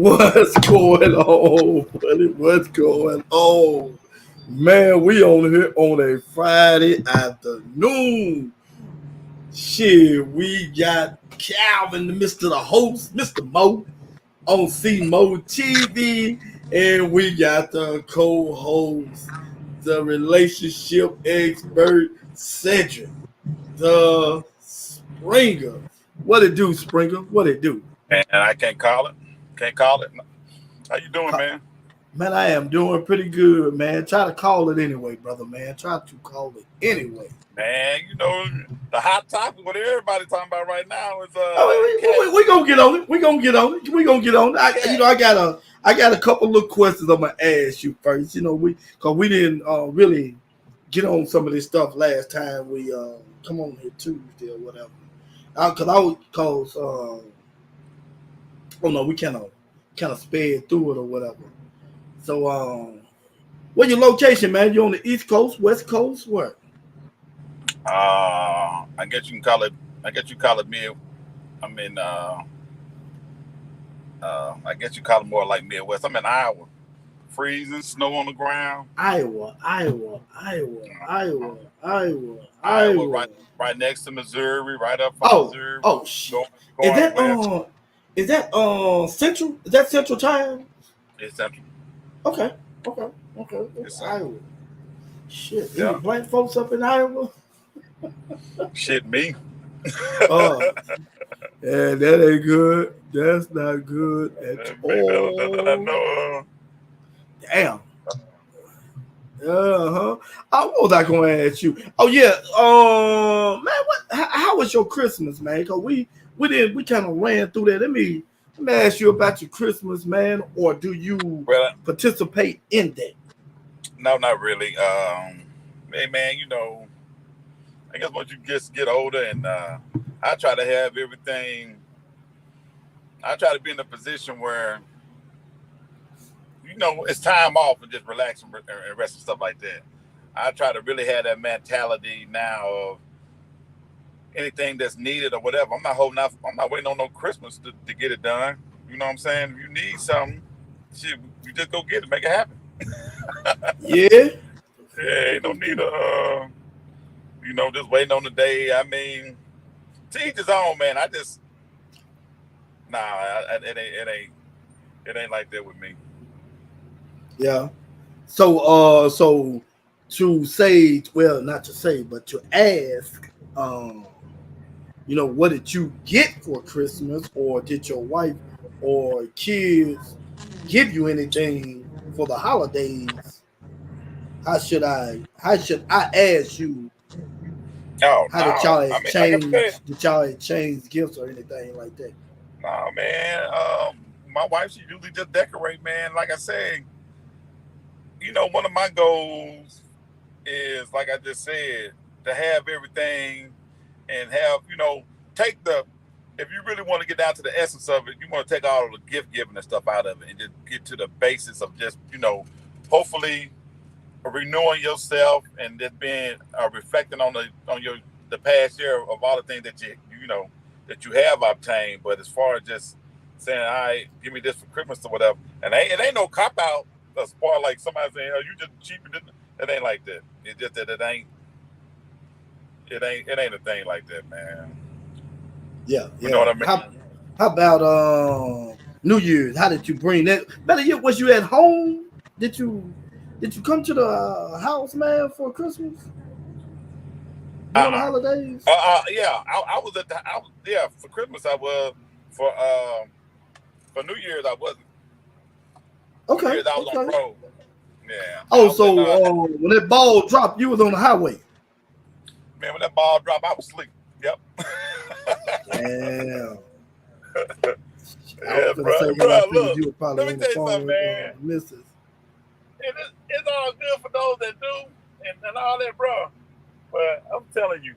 What's going on, buddy? What's going on? Man, we on here on a Friday afternoon. Shit, we got Calvin, Mr. the host, Mr. Mo, on C Mo TV, and we got the co-host, the relationship expert, Cedric, the Springer. What it do, Springer? What it do? And I can't call it. Can't call it. How you doing, man? Man, I am doing pretty good, man. Try to call it anyway, brother, man. Try to call it anyway. Man, the hot topic, what everybody's talking about right now is we gonna get on it. We gonna get on it. We gonna get on it. I got a couple little questions I'm gonna ask you first. Cause we didn't really get on some of this stuff last time we come on here Tuesday or whatever. Oh no, we kind of sped through it or whatever. So, where your location, man? You on the East Coast, West Coast, where? I guess you can call it. Mid. I mean, I guess you call it more like Midwest. I'm in Iowa. Freezing, snow on the ground. Iowa. Right next to Missouri, right up from Missouri. Oh shit! Is that Central? Is that Central Time? It's Central. Okay. It's Iowa. Shit, any black folks up in Iowa? Shit, me. Yeah, that ain't good. That's not good at all. I know. Damn. What was I gonna ask you? Oh yeah, man. How was your Christmas, man? Cause we kind of ran through that. Let me ask you about your Christmas, man. Or do you participate in that? No, not really. Hey, man, I guess once you just get older, and I try to have everything. I try to be in a position where it's time off and just relax and rest and stuff like that. I try to really have that mentality now of anything that's needed or whatever. I'm not waiting on no Christmas to get it done. You know what I'm saying? If you need something, shit, you just go get it, make it happen. Yeah. Yeah, ain't no need of just waiting on the day. I mean, to each his own, man. It ain't like that with me. Yeah. So to say, well, not to say, but to ask, what did you get for Christmas, or did your wife or kids give you anything for the holidays? How should I ask you? Oh, how did y'all exchange? Did y'all exchange gifts or anything like that? No, man. My wife, she usually just decorate, man. Like I said, one of my goals is, like I just said, to have everything and have, if you really want to get down to the essence of it, you want to take all of the gift giving and stuff out of it and just get to the basis of just, hopefully renewing yourself and just being reflecting on the past year of all the things that that you have obtained. But as far as just saying, all right, give me this for Christmas or whatever, and it ain't no cop out as far like somebody saying, oh, you just cheap. It ain't like that. It's just that it ain't a thing like that, man. Yeah. You know what I mean? How about New Year's? How did you bring that? Better yet, was you at home? Did you come to the house, man, for Christmas? During the holidays? Yeah. I was at the house. Yeah, for Christmas I was. For New Year's I wasn't. Okay. New Year's I was on the road. Yeah. Oh, so when that ball dropped, you was on the highway. Man, when that ball dropped, I was asleep. Yep. Damn. Yeah, bro. Look, you were probably let me tell you something, man. Missus. It's all good for those that do and all that, bro. But I'm telling you,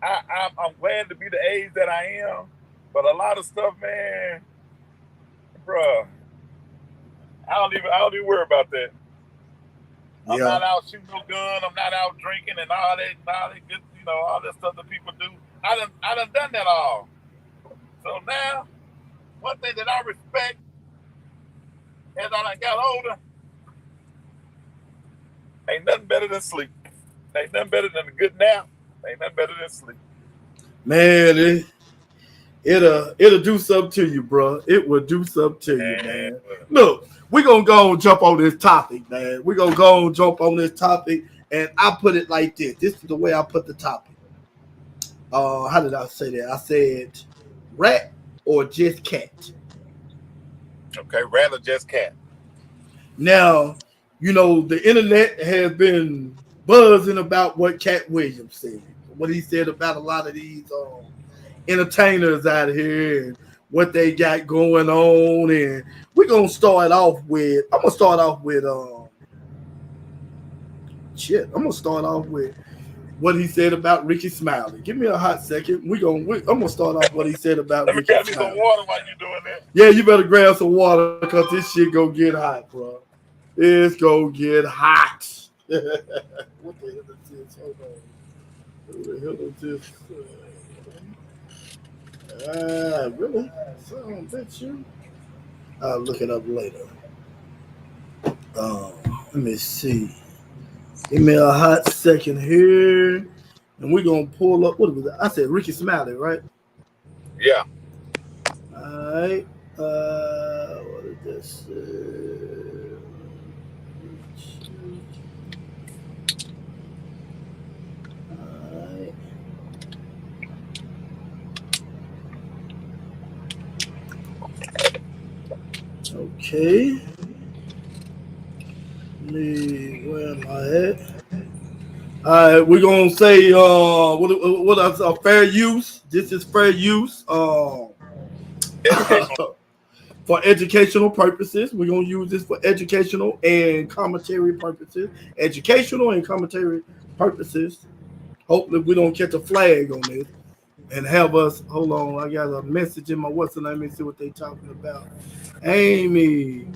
I'm glad to be the age that I am. But a lot of stuff, man, bro, I don't even worry about that. I'm not out shooting no gun. I'm not out drinking and all that good, all that stuff that people do. I done that all. So now, one thing that I respect as I got older, ain't nothing better than sleep. Ain't nothing better than a good nap. Ain't nothing better than sleep. Man, it'll do something to you, bro. It will do something to you, Man, man. Look, we're gonna go and jump on this topic, man. We're gonna go and jump on this topic, and I put it like this. This is the way I put the topic. How did I say that? I said rat or just cat. okay, rather just cat. Now, the internet has been buzzing about what Cat Williams said, what he said about a lot of these entertainers out here and what they got going on. And we're gonna start off with. I'm gonna start off with shit. I'm gonna start off with what he said about Ricky Smiley. Give me a hot second. I'm gonna start off what he said about Let me Ricky grab me some Smiley. water while you're doing that. Yeah, you better grab some water because this shit gonna get hot, bro. It's gonna get hot. What the hell is this? Hold on. What the hell is this? Really? So, that's you? I'll look it up later. Let me see. Give me a hot second here. And we're going to pull up. What was that? I said Ricky Smiley, right? Yeah. All right. What is this? All right. Okay. Where am I at? All right, we're gonna say what else? Fair use. This is fair use. Educational. For educational purposes, we're gonna use this for educational and commentary purposes. Educational and commentary purposes. Hopefully, we don't catch a flag on this and have us. Hold on, I got a message in my what's the name? Let me see what they talking about. Amy.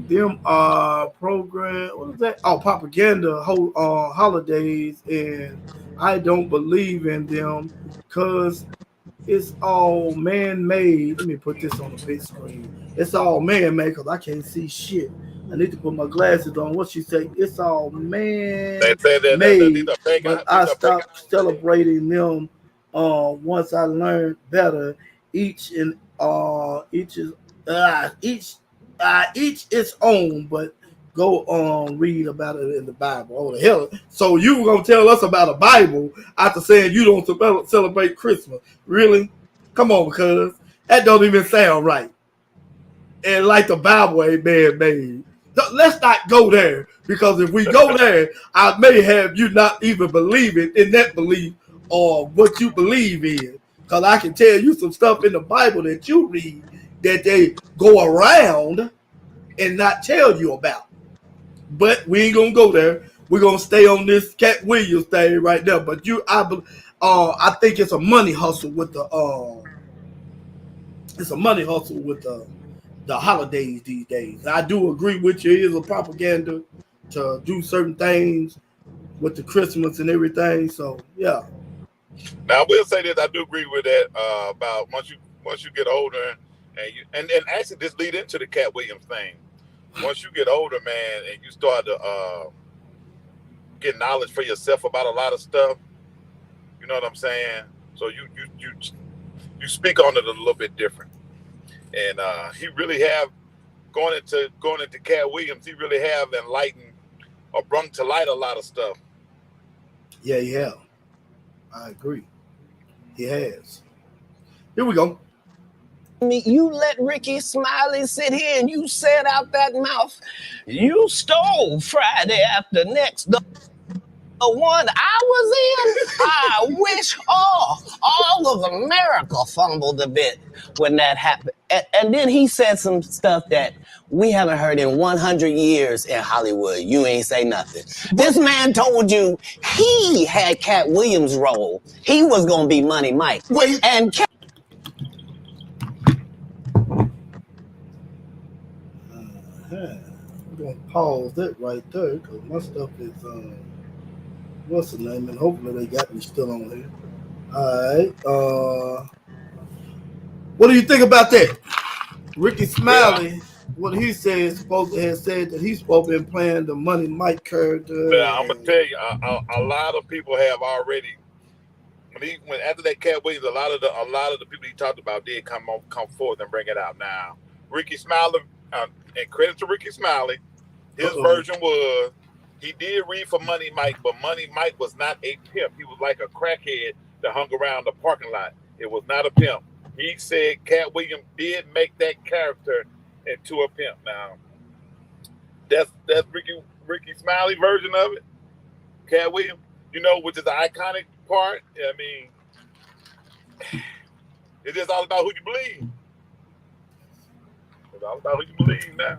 Them program, what is that? Oh, propaganda holidays, and I don't believe in them because it's all man-made. Let me put this on the big screen. It's all man-made because I can't see shit. I need to put my glasses on. What she say? It's all They say that these man-made, are pagan. but I These are pagan. stopped celebrating them once I learned better. Each and each is each its own, but go on read about it in the Bible. Oh the hell! So you were gonna tell us about a Bible after saying you don't celebrate Christmas? Really? Come on, because that don't even sound right. And like the Bible ain't man made. Let's not go there because if we go there, I may have you not even believing in that belief or what you believe in. Because I can tell you some stuff in the Bible that you read that they go around and not tell you about. But we ain't gonna go there. We're gonna stay on this Cat Williams thing right now. But I think it's a money hustle with the holidays these days. I do agree with you. It is a propaganda to do certain things with the Christmas and everything. So yeah. Now I will say this. I do agree with that about once you get older and actually this lead into the Cat Williams thing. Once you get older, man, and you start to get knowledge for yourself about a lot of stuff, you know what I'm saying? So you speak on it a little bit different. And he really have going into Cat Williams. He really have enlightened or brought to light a lot of stuff. Yeah, he have. I agree. He has. Here we go. You let Ricky Smiley sit here and you said out that mouth, you stole Friday after next. The one I was in, I wish all of America fumbled a bit when that happened. And then he said some stuff that we haven't heard in 100 years in Hollywood. You ain't say nothing. This man told you he had Cat Williams' role. He was going to be Money Mike. Wait. And We're gonna pause that right there because my stuff is what's the name, and hopefully they got me still on here. All right. What do you think about that? Ricky Smiley what he said supposed to have said that he's supposed to be playing the Money Mike character, Now I'm gonna and tell you, a lot of people have already when after that Cat Williams, a lot of the people he talked about did come forth and bring it out. Now Ricky Smiley, and credit to Ricky Smiley, his version was he did read for Money Mike, but Money Mike was not a pimp. He was like a crackhead that hung around the parking lot. It was not a pimp. He said Cat Williams did make that character into a pimp. Now that's Ricky Smiley version of it. Cat Williams, which is the iconic part. I mean, it's just all about who you believe. It's all about who you believe now.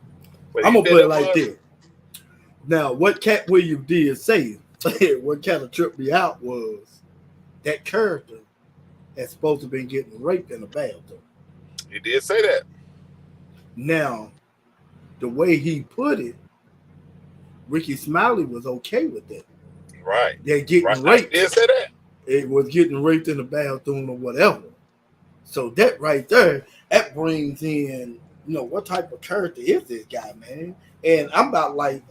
I'm gonna put it like this. Now, what Cat Williams did say, what kind of tripped me out was that character had supposed to have been getting raped in a bathroom. He did say that. Now, the way he put it, Ricky Smiley was okay with that. Right. They're getting raped. He did say that. It was getting raped in the bathroom or whatever. So that right there, that brings in, what type of character is this guy, man? And I'm about like,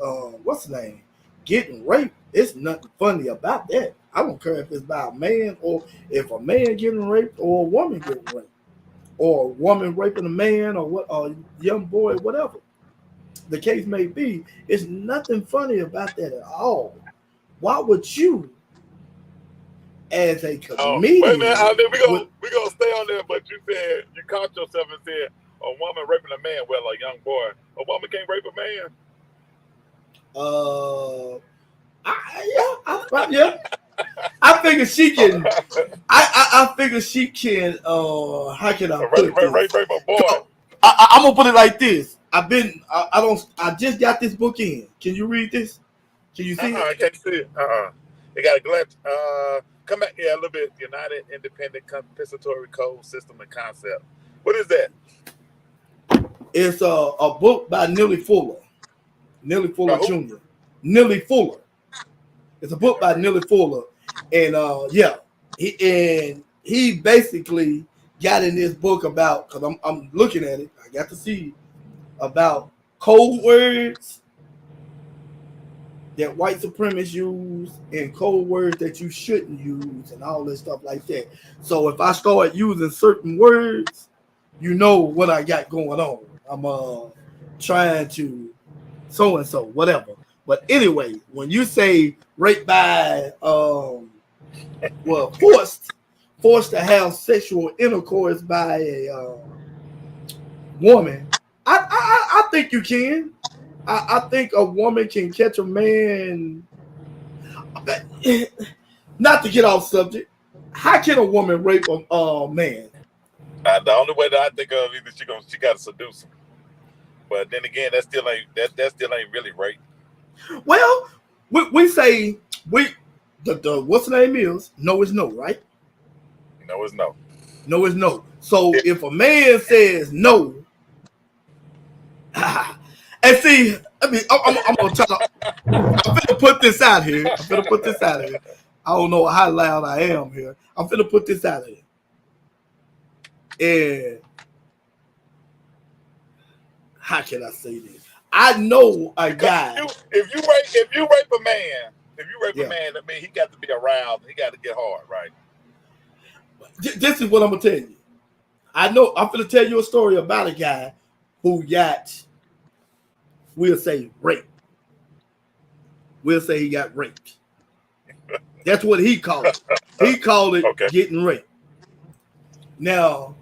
what's his name? Getting raped. It's nothing funny about that. I don't care if it's about a man or if a man getting raped or a woman getting raped. Or a woman raping a man or what, a young boy, whatever the case may be. It's nothing funny about that at all. Why would you, as a comedian? Wait a minute, we're gonna stay on there, but you said you caught yourself and said a woman raping a man. Well, a young boy. A woman can't rape a man. Yeah. I figure she can. I figure she can. How can I put it? Rape a boy. I'm gonna put it like this. I just got this book in. Can you read this? Can you see it? I can't see it. They got a glitch. Come back here a little bit. United Independent Compensatory Code System and Concept. What is that? It's a book by Neely Fuller. Neely Fuller Jr. Neely Fuller. It's a book by Neely Fuller. And he basically got in this book about, because I'm looking at it, I got to see about code words that white supremacists use and code words that you shouldn't use and all this stuff like that. So if I start using certain words, you know what I got going on. I'm trying to so and so, whatever. But anyway, when you say rape by forced to have sexual intercourse by a woman, I think you can. I think a woman can catch a man. Not to get off subject, how can a woman rape a man? The only way that I think of is she got to seduce him. But then again, that still ain't really rape. Well, we say the what's the name is no is no, right? No is no. No is no. So if a man says no, and see, I'm gonna try to. I'm gonna put this out here. I don't know how loud I am here. I'm gonna put this out here. And how can I say this? I know a guy. If you rape a man, I mean he got to be aroused. He got to get hard, right? This is what I'm gonna tell you. I know I'm gonna tell you a story about a guy who got, we'll say, raped. We'll say he got raped. That's what he called it. He called it getting raped. Now,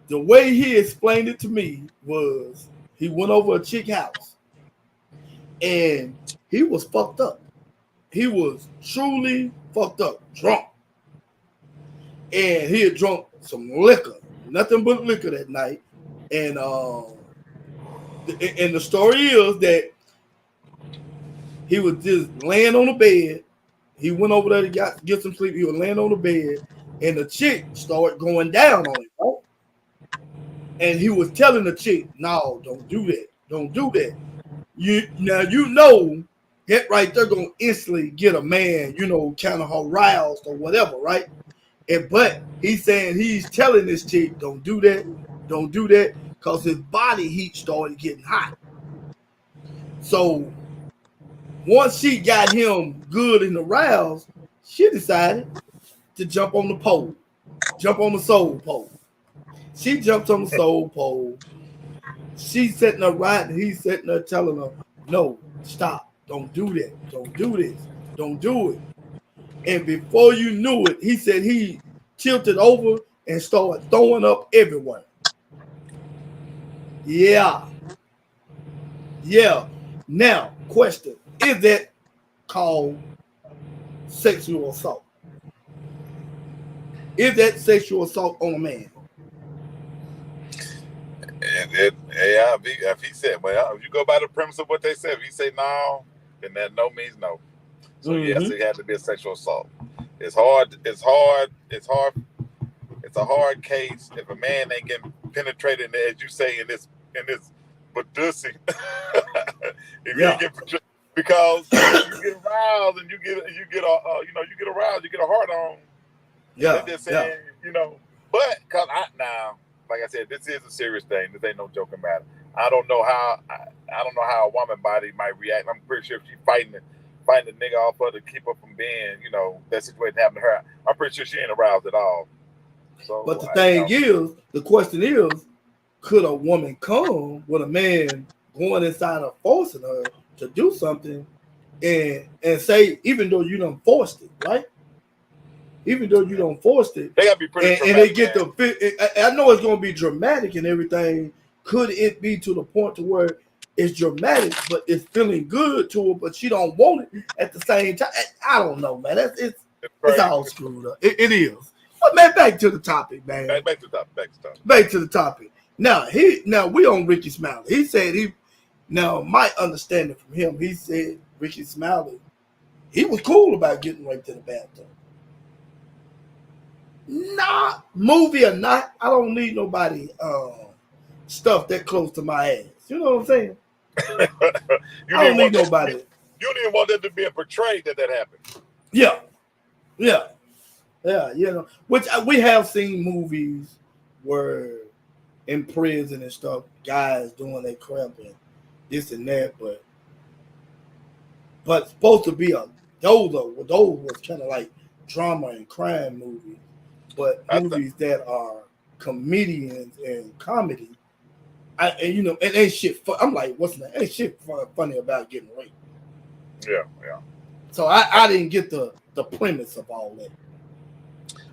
the way he explained it to me was he went over a chick house and he was fucked up. He was truly fucked up, drunk. And he had drunk some liquor, nothing but liquor that night. And the story is that he was just laying on the bed. He went over there to get some sleep. He was laying on the bed, and the chick started going down on him. Right? And he was telling the chick, "No, don't do that. Don't do that." That right there gonna instantly get a man, kind of aroused or whatever, right? But he's saying he's telling this chick, "Don't do that. Don't do that." because his body heat started getting hot. So once she got him good and aroused, she decided to jump on the pole, jump on the soul pole. She jumps on the soul pole. She's sitting there riding. He's sitting there telling her, "No, stop! Don't do that! Don't do this! Don't do it!" And before you knew it, he said he tilted over and started throwing up everywhere. Yeah, yeah. Now, question: is that called sexual assault? Is that sexual assault on a man? Yeah, if he said, well, if you go by the premise of what they said, if he say no, then that no means no. So yes, it had to be a sexual assault. It's hard. It's hard. It's hard. It's a hard case if a man ain't getting penetrated, as you say, in this badussy. If you ain't get, because you get aroused and you get aroused, you get a heart on. Yeah, They're just saying, but because now, like I said, this is a serious thing. This ain't no joking about it. I don't know how a woman body might react. I'm pretty sure if she's fighting the nigga off her to keep her from being, that situation happened to her, I'm pretty sure she ain't aroused at all. So, but the thing is, the question is, could a woman come with a man going inside her forcing her to do something and say, even though you done forced it, right? Even though you don't force it, they gotta be pretty and they get I know it's gonna be dramatic and everything. Could it be to the point to where it's dramatic, but it's feeling good to her, but she don't want it at the same time? I don't know, man. It's all screwed up. It is. But man, back to the topic, man. Back to the topic. Now we on Ricky Smiley. He said my understanding from him, he said Ricky Smiley, he was cool about getting raped in the bathtub. Nah, movie or not, I don't need nobody stuff that close to my ass. You know what I'm saying? I don't need nobody. You don't even want that to be portrayed that happened. Yeah. Which we have seen movies where in prison and stuff, guys doing their crap and this and that, but supposed to be those was kind of like drama and crime movies. But movies that are comedians and comedy, and ain't shit. I'm like, what's that? Ain't shit funny about getting raped. Yeah. So I didn't get the premise of all that.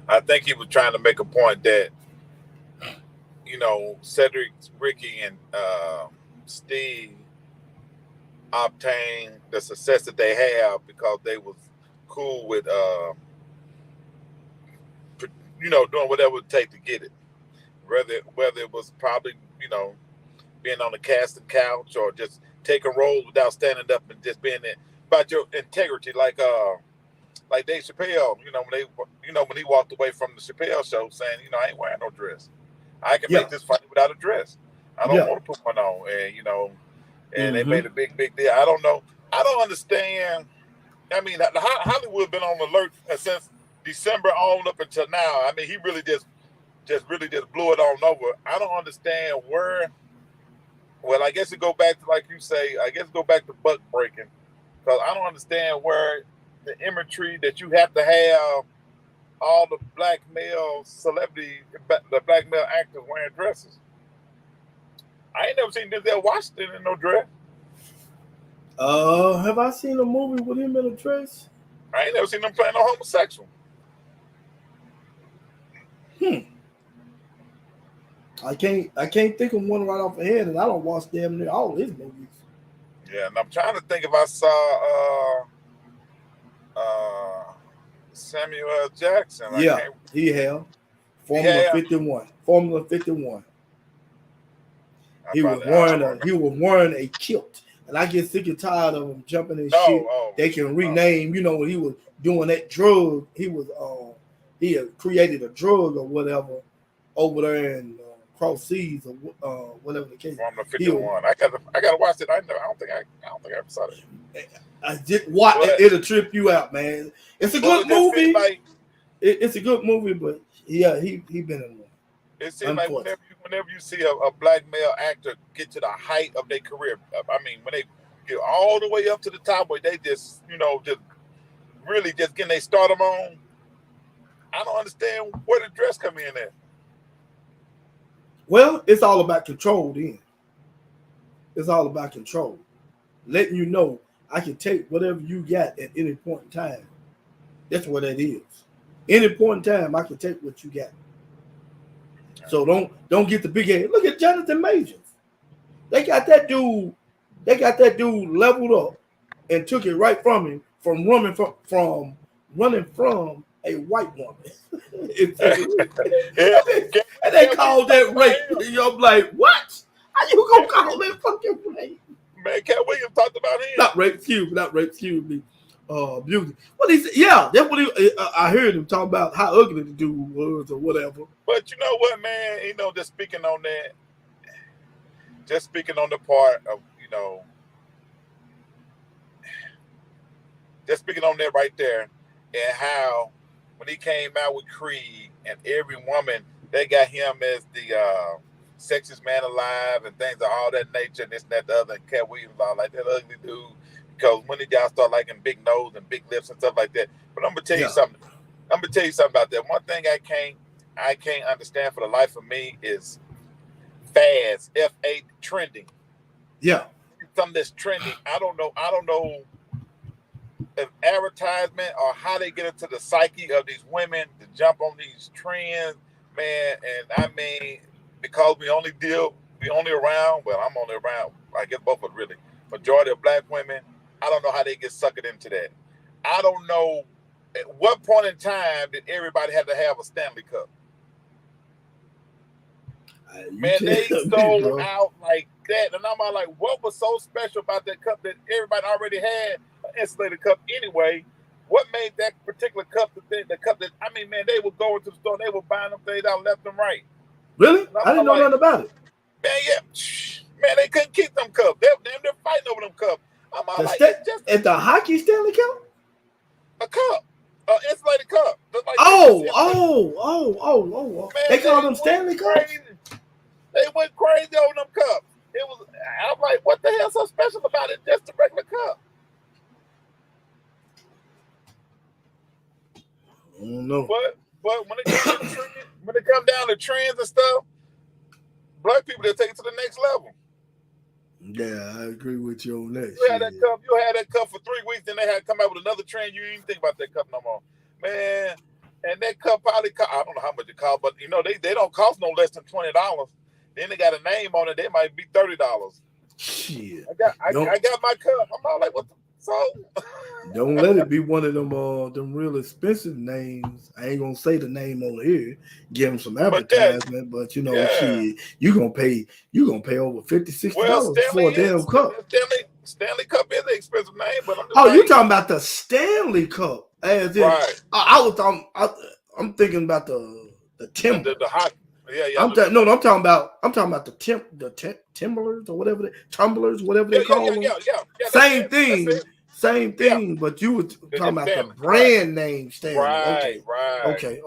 I think he was trying to make a point that, Cedric, Ricky, and Steve obtained the success that they have because they was cool with doing whatever it would take to get it. Whether it was probably, being on the casting couch or just taking roles without standing up and just being there about your integrity, like Dave Chappelle, when he walked away from the Chappelle show saying, I ain't wearing no dress. I can make this funny without a dress. I don't want to put one on. And, they made a big deal. I don't know. I don't understand. I mean, Hollywood been on alert since December on up until now. I mean, he really just blew it on over. I don't understand where. Well, I guess it go back to, like you say, go back to buck breaking, because I don't understand where the imagery that you have to have all the black male celebrity, the black male actors wearing dresses. I ain't never seen Denzel Washington in no dress. Have I seen a movie with him in a dress? I ain't never seen him playing no homosexual. I can't think of one right off the head, and I don't watch damn near all his movies. Yeah, and I'm trying to think if I saw Samuel L. Jackson. He had Formula 51. He was wearing a kilt, and I get sick and tired of him jumping in shit. They can rename. When he was doing that drug, he had created a drug or whatever over there in cross seas or whatever the case. Formula 51. I gotta watch it. I don't think I ever saw it. I did watch it. It'll trip you out, man. It's a good movie. It's a good movie, but yeah, he been in one. It seems like whenever you see a black male actor get to the height of their career, I mean, when they get all the way up to the top, where they just, just really just getting their stardom on, I don't understand where the dress come in at. Well, it's all about control then. It's all about control. Letting you know I can take whatever you got at any point in time. That's what that is. Any point in time, I can take what you got. So don't get the big head. Look at Jonathan Majors. They got that dude leveled up and took it right from him from running from a white woman. And they called that rape. I'm like, what? How you gonna call that fucking rape? Man, Cat Williams talked about him. Not rape, excuse me. Beauty. What he said? Yeah, that's what I heard him talk about how ugly the dude was or whatever. But you know what, man? Just speaking on that, just speaking on the part of, just speaking on that right there, and how when he came out with Creed and every woman, they got him as the sexiest man alive and things of all that nature and this and that, the other, and Cat Williams all like that ugly dude. Because when did y'all start liking big nose and big lips and stuff like that? But I'm gonna tell you something. I'm gonna tell you something about that. One thing I can't understand for the life of me is fads, F8 trending. Yeah. Something that's trending. I don't know if advertisement or how they get into the psyche of these women to jump on these trends, man. And I mean, because we only around, well, I'm only around, I guess both of us really, majority of black women, I don't know how they get suckered into that. I don't know at what point in time did everybody have to have a Stanley Cup. Man, they sold out like that. And I'm like, what was so special about that cup that everybody already had an insulated cup anyway? What made that particular cup the cup that, I mean, man, they would go into the store and they were buying them things out left and right. Really? I didn't know nothing about it. Man, yeah. Man, they couldn't keep them cups. They're fighting over them cups. I'm all like, at the hockey Stanley Cup? A cup. An insulated cup. Like Man, they call them Stanley Cups? They went crazy on them cups. I'm like, what the hell so special about it? Just a regular cup. I don't know. But when it comes down to trends and stuff, black people, they take it to the next level. Yeah, I agree with you on that. You had that cup for 3 weeks, then they had to come out with another trend. You didn't even think about that cup no more, man. And that cup probably I don't know how much it costs, but they don't cost no less than $20. Then they got a name on it. They might be $30. Shit. I got my cup. I'm all like, what the Don't let it be one of them real expensive names. I ain't gonna say the name on here. Give them some advertisement, but shit, you gonna pay over $50-$60 for a damn cup. Stanley Cup is an expensive name, but you talking about the Stanley Cup? As in, right. I'm thinking about the timber. The hot. Yeah. I'm talking about the tumblers or whatever they call them. Yeah. Same thing, but you were talking about the brand name Stanley. Right. Okay.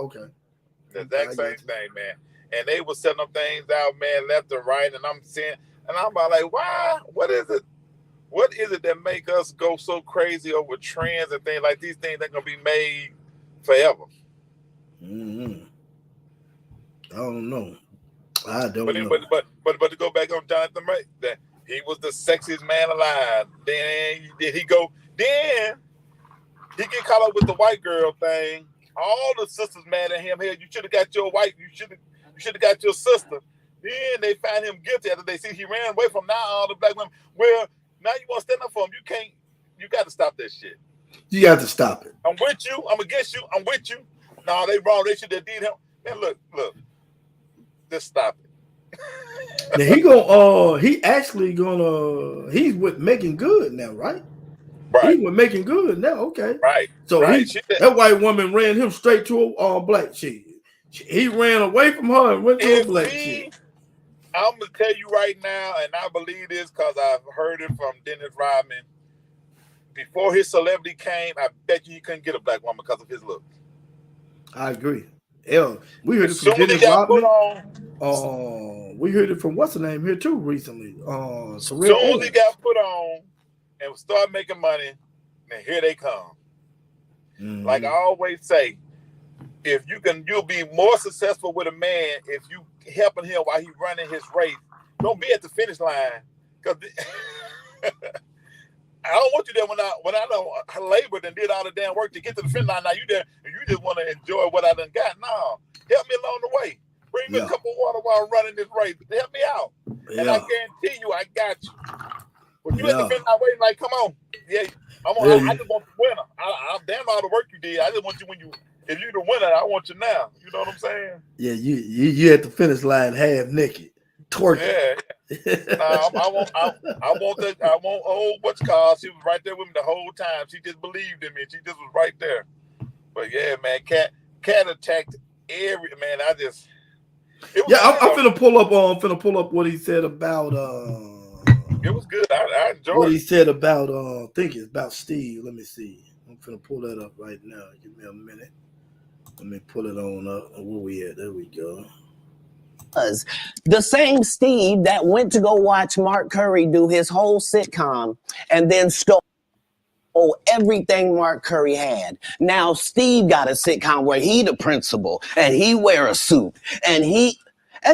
The exact same thing, man. And they were selling them things out, man, left and right, and I'm seeing, and I'm like, why? What is it? What is it that make us go so crazy over trends and things like these things that gonna be made forever? Mm-hmm. I don't know. But to go back on Jonathan May, that he was the sexiest man alive. Then he get caught up with the white girl thing. All the sisters mad at him. Hey, you should have got your wife. You should have got your sister. Then they find him guilty after they see he ran away from all the black women. Well, now you want to stand up for him. You can't. You got to stop that shit. You got to stop it. I'm with you. I'm against you. I'm with you. No, they wrong. They should have did him. Man, look. Just stop it. Now he's with Making Good now, right? Right. He's with Making Good now. Okay. Right. So that white woman ran him straight to a black chick. He ran away from her and went to a black chick. I'm gonna tell you right now, and I believe this because I've heard it from Dennis Rodman. Before his celebrity came, I bet you he couldn't get a black woman because of his looks. I agree. Hell, we heard it from Soon he Dennis got put Rodman. on. We heard it from what's the name here too recently. Terrell Soon he Owens. got put on and start making money, and here they come. Mm-hmm. Like I always say, you'll be more successful with a man if you helping him while he's running his race. Don't be at the finish line, because I don't want you there when I done labored and did all the damn work to get to the finish line. Now you there and you just want to enjoy what I done got. No, help me along the way. Bring me a cup of water while I'm running this race. Help me out, and I guarantee you, I got you. But you at the finish line waiting, like, come on, I just want the winner. I'm damn all the work you did. I just want you if you're the winner, I want you now. You know what I'm saying? Yeah, you at the finish line half naked, twerking. Yeah. I want old what's called. She was right there with me the whole time. She just believed in me. She just was right there. But yeah, man, Katt attacked every man. I'm finna pull up what he said about it was good. I enjoyed what he said about I think it's about Steve. Let me see. I'm finna pull that up right now. Give me a minute. Let me pull it on up. Where we at? There we go. The same Steve that went to go watch Mark Curry do his whole sitcom and then stole everything Mark Curry had. Now Steve got a sitcom where he the principal and he wear a suit and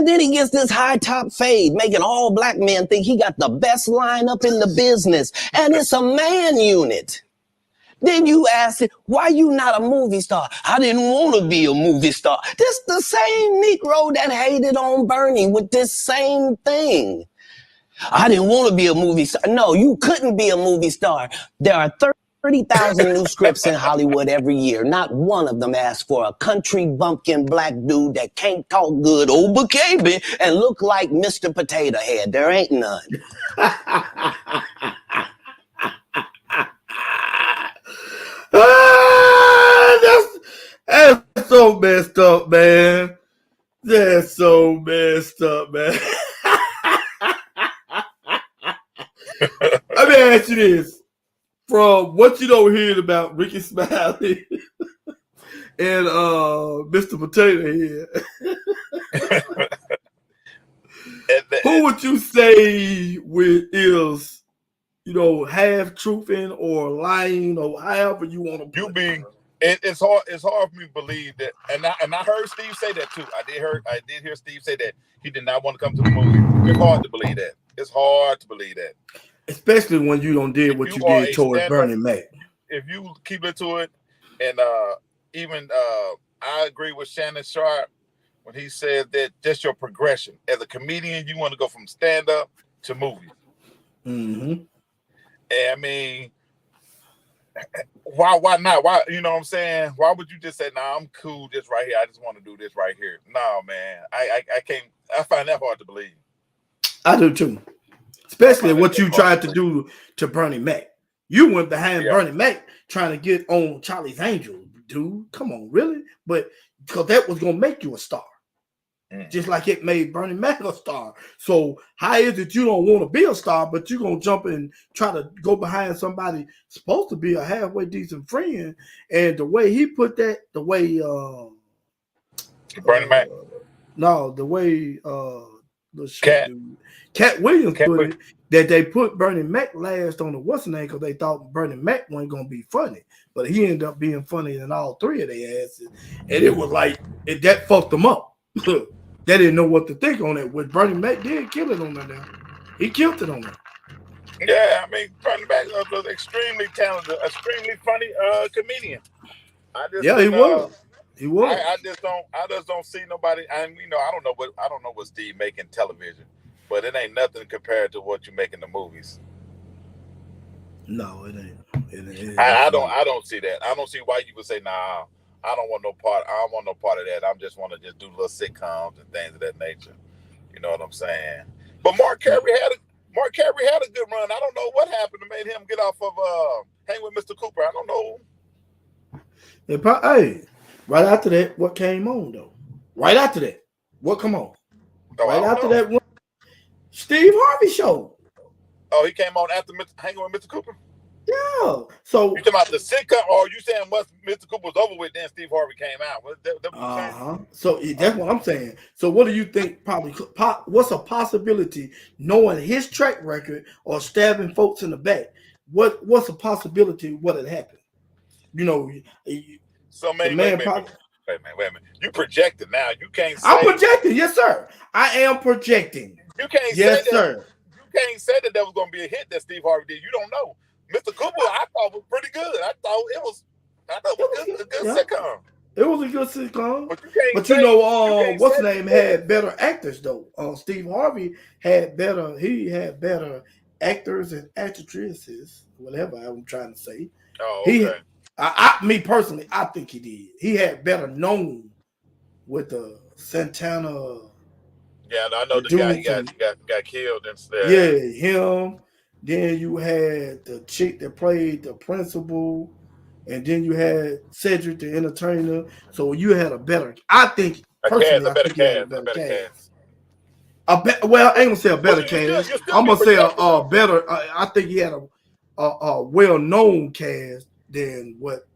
then he gets this high top fade, making all black men think he got the best lineup in the business, and it's a man unit. Then you ask it, why you not a movie star? I didn't want to be a movie star. This the same Negro that hated on Bernie with this same thing. I didn't want to be a movie star. No, you couldn't be a movie star. There are 30,000 new scripts in Hollywood every year. Not one of them asks for a country bumpkin black dude that can't talk good over KB and look like Mr. Potato Head. There ain't none. That's so messed up, man. That's so messed up, man. Let me ask you this. From what you don't hear about Ricky Smiley and Mr. Potato Head, who would you say is half truthing or lying or however you want to put it? It's hard for me to believe that, and I heard Steve say that too. I did hear Steve say that he did not want to come to the movie. It's hard to believe that. It's hard to believe that, especially when you don't did what you did toward Bernie Mac. If you keep it to it, and even I agree with Shannon Sharp when he said that that's your progression as a comedian. You want to go from stand up to movies. Mm-hmm. And I mean, why not? Why, you know what I'm saying? Why would you just say, "Nah, I'm cool just right here. I just want to do this right here"? No, man, I can't. I find that hard to believe. I do too, especially what you tried to do to Bernie Mac. You went behind Bernie Mac trying to get on Charlie's Angels, dude. Come on, really? But because that was gonna make you a star. Just like it made Bernie Mac a star. So how is it you don't want to be a star, but you're going to jump and try to go behind somebody supposed to be a halfway decent friend? And the way he put that, the way Bernie Mac. No, the way Katt Williams put it, that they put Bernie Mac last on the what's name because they thought Bernie Mac wasn't going to be funny. But he ended up being funny in all three of their asses. And it was like, that fucked them up. They didn't know what to think on it. What Bernie Mac did kill it on there. He killed it on there. Yeah, I mean, Bernie Mac was extremely talented, extremely funny comedian. He was. He was. I just don't see nobody. I don't know what Steve make in television, but it ain't nothing compared to what you make in the movies. No, it ain't. I don't see that. I don't see why you would say, nah, I don't want no part. I don't want no part of that. I just want to just do little sitcoms and things of that nature. You know what I'm saying? But Mark Carey had a good run. I don't know what happened to made him get off of Hang with Mr. Cooper. I don't know. Hey, right after that, what came on though? Right after that, what come on? Right after that, Steve Harvey show. Oh, he came on after Hanging with Mr. Cooper? Yeah. So You talking about the sitcom, or you saying once Mr. Cooper was over with, then Steve Harvey came out? What you saying? So that's what I'm saying. So what do you think? What's a possibility knowing his track record or stabbing folks in the back? What's a possibility? What had happened? You know, So the man, man. wait a minute. You projected now. You can't say. I'm projecting, yes, sir. I am projecting. You can't yes, say that. Sir. You can't say that was going to be a hit that Steve Harvey did. You don't know. Mr. Cooper, I thought was pretty good. I thought it was a good sitcom. It was a good sitcom. But you can't But say, you know, you what's the name had better actors though. Steve Harvey had better. He had better actors and actresses. Whatever I'm trying to say. Oh, okay. Me personally, I think he did. He had better known with the Santana. Yeah, I know the guy he got killed instead. Yeah, him. Then you had the chick that played the principal, and then you had Cedric the entertainer. So you had a better. I think personally, I think you had a better cast. Well, I ain't gonna say a better cast. I'm gonna say a better. I think he had a well-known cast than what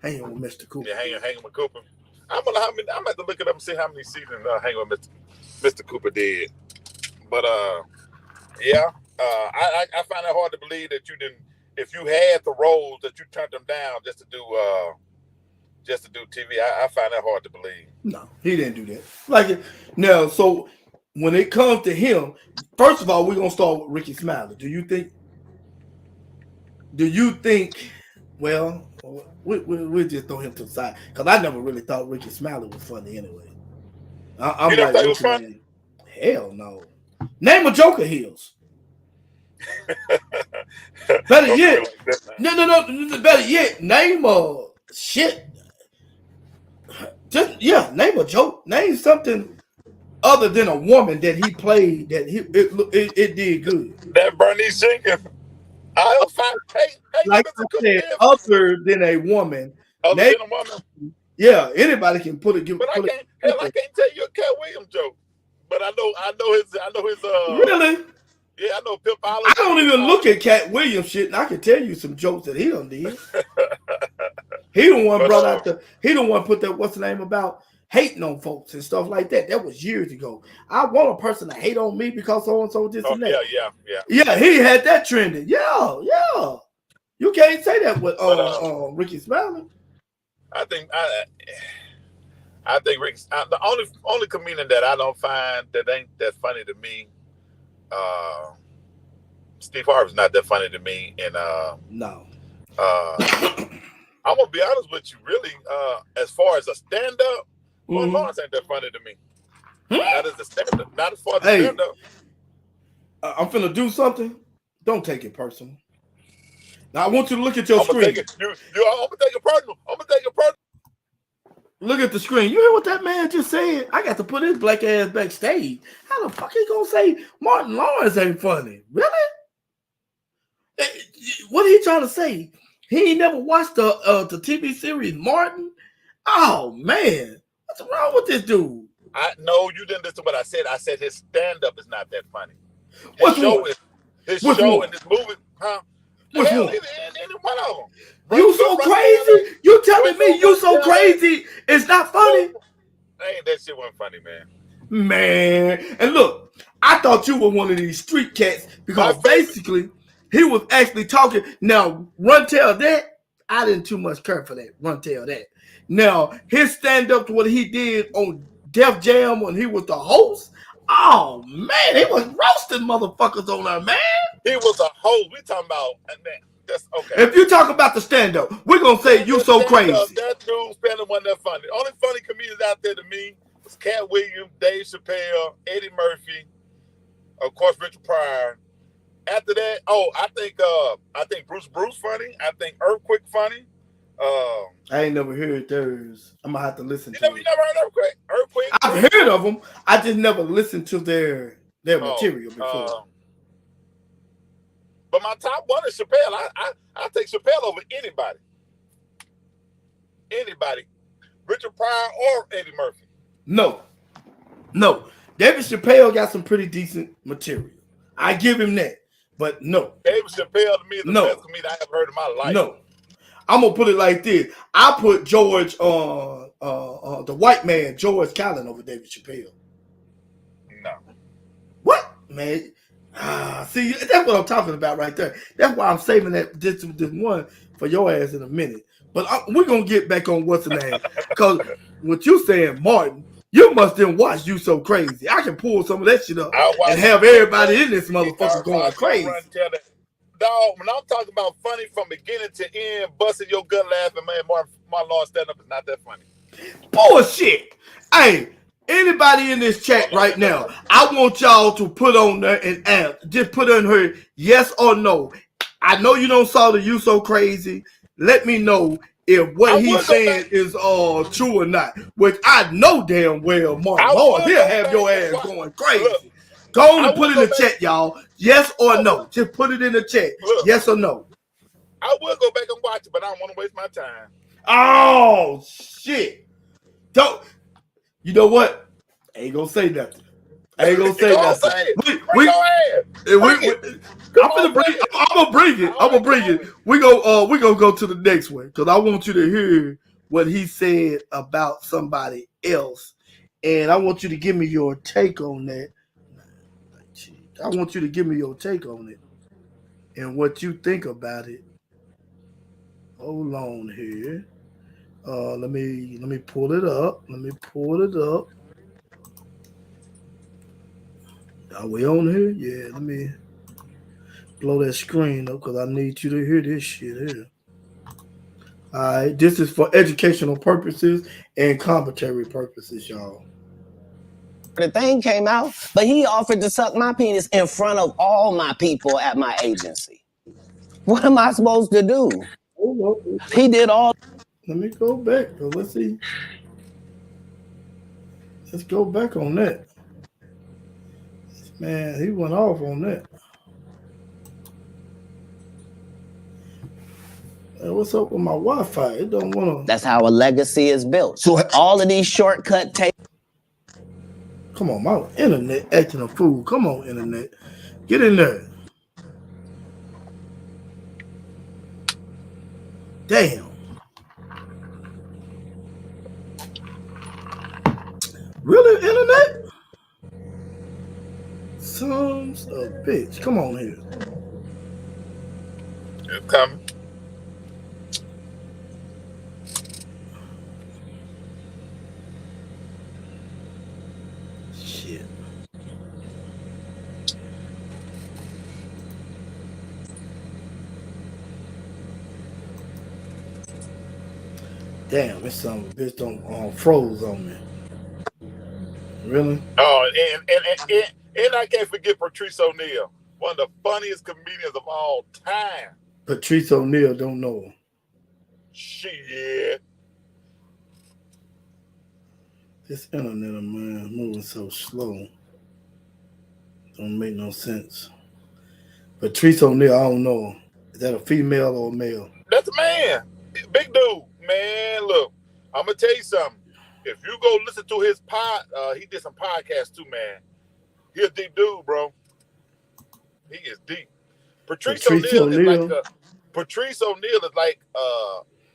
Hanging with Mr. Cooper. Yeah, hanging with Cooper. I'm gonna have to look it up and see how many seasons Hanging with Mr. Cooper did. But yeah, I find it hard to believe that you didn't. If you had the roles that you turned them down just to do TV, I find that hard to believe. No, he didn't do that. Like now, so when it comes to him, first of all, we're gonna start with Ricky Smiley. Do you think? Well, we'll just throw him to the side because I never really thought Ricky Smiley was funny anyway. I'm you never thought he was funny? Hell no. Name a Joker heels. Better yet, no. Better yet, name a shit. Name a joke. Name something other than a woman that he played that it did good. That Bernice Jenkins. I'll find. Hey, like I said, other than a woman. Other than a woman. Yeah, anybody can put it. But I can't tell you a Cat Williams joke. But I know his. Really? Yeah, I know Pimp Island. I don't even look at Cat Williams shit, and I can tell you some jokes that he done did. He the one brought out he the one put that what's the name about hating on folks and stuff like that. That was years ago. I want a person to hate on me because so and so this and that. Yeah, he had that trending. Yeah. You can't say that with Ricky Smiley. I think Ricky. The only comedian that I don't find that ain't that funny to me. Steve Harvey's not that funny to me, and no. I'm gonna be honest with you. Really, as far as a stand-up, Lawrence ain't that funny to me. Not as a stand-up. Not as far as a stand-up. I'm finna do something. Don't take it personal. Now I want you to look at your screen. I'm gonna take it personal. Look at the screen. You hear what that man just said? I got to put his black ass backstage. How the fuck he gonna say Martin Lawrence ain't funny? Really? What are he trying to say? He ain't never watched the TV series Martin? Oh man, what's wrong with this dude? No, you didn't listen to what I said. I said his stand-up is not that funny. His show and his movie, huh? Which one? Any one of them. You so crazy? You telling me you so crazy? It's not funny? That shit wasn't funny, man. Man, and look, I thought you were one of these street cats because basically he was actually talking. Now, Run Tell That, I didn't too much care for that. Run Tell That. Now, his stand-up to what he did on Def Jam when he was the host, oh man, he was roasting motherfuckers on there, man. He was a host. We talking about, that's okay. If you talk about the stand-up, we're gonna say you so crazy. That dude stand-up wasn't that funny. The only funny comedians out there to me was Cat Williams, Dave Chappelle, Eddie Murphy, of course Richard Pryor. After that, I think Bruce funny. I think Earthquake funny. I ain't never heard theirs. I'm gonna have to listen to it. You never heard Earthquake? I've heard of them. I just never listened to their material before. But my top one is Chappelle. I take Chappelle over anybody. Richard Pryor or Eddie Murphy. No. David Chappelle got some pretty decent material. I give him that. But no. Dave Chappelle to me is the No. best comedian I ever heard in my life. No. I'm gonna put it like this. I put George the white man, George Carlin, over David Chappelle. No. What? Man. See, that's what I'm talking about right there. That's why I'm saving that this one for your ass in a minute. But we're gonna get back on what's the name. Because what you saying, Martin, you must then watch You So Crazy. I can pull some of that shit up and have everybody in this motherfucker going crazy. Dog, when I'm talking about funny from beginning to end, busting your gut laughing, man, my Lord stand-up is not that funny. Bullshit. Hey, anybody in this chat right now, I want y'all to put on there and just put on her yes or no. I know you don't saw the You So Crazy. Let me know if what he's saying is true or not. Which I know damn well, Martin Lord, he'll have your ass going crazy. Look, go on and put it in the chat, y'all. Yes or no. Just put it in the chat. Look, yes or no. I will go back and watch it, but I don't want to waste my time. Oh shit. Don't. You know what? I ain't gonna say nothing. I ain't gonna say nothing. I'm gonna bring it. We gonna go to the next one because I want you to hear what he said about somebody else, and I want you to give me your take on that. I want you to give me your take on it and what you think about it. Hold on here. Let me pull it up. Are we on here? Yeah, let me blow that screen up because I need you to hear this shit here. All right, this is for educational purposes and commentary purposes, y'all. The thing came out, but he offered to suck my penis in front of all my people at my agency. What am I supposed to do? He did all. Let me go back. Let's see. Let's go back on that. Man, he went off on that. Hey, what's up with my Wi-Fi? It don't want to. That's how a legacy is built. So all of these shortcut tapes. Come on, my internet acting a fool. Come on, internet. Get in there. Damn. Really, internet? Sons of bitch. Come on here. It's coming. Shit. Damn, this son of a bitch don't froze on me. Really? Oh, and I can't forget Patrice O'Neal, one of the funniest comedians of all time. Patrice O'Neal don't know him. Shit. This internet, man, moving so slow. Don't make no sense. Patrice O'Neal, I don't know. Is that a female or a male? That's a man. Big dude. Man, look, I'm going to tell you something. If you go listen to his he did some podcasts too, man. He's a deep dude, bro. He is deep. Patrice O'Neal is like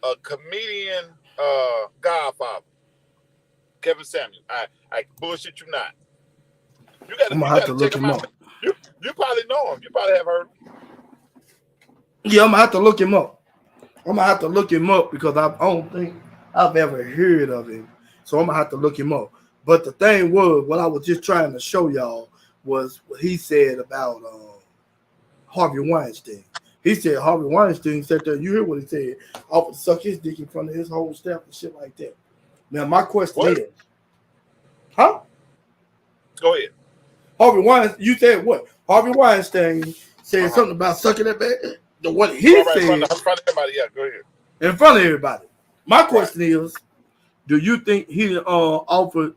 a comedian godfather. Kevin Samuels. I bullshit you not. I'm gonna have to look him up. You probably know him. You probably have heard him. Yeah, I'm gonna have to look him up. Because I don't think I've ever heard of him. So I'm gonna have to look him up. But the thing was, what I was just trying to show y'all was what he said about Harvey Weinstein. He said Harvey Weinstein said that, you hear what he said, offered to suck his dick in front of his whole staff and shit like that. Now my question is, huh? Go ahead. Harvey Weinstein, you said what? Harvey Weinstein said something about sucking that back. What he said in front of everybody, yeah, go ahead. In front of everybody. My question is, do you think he offered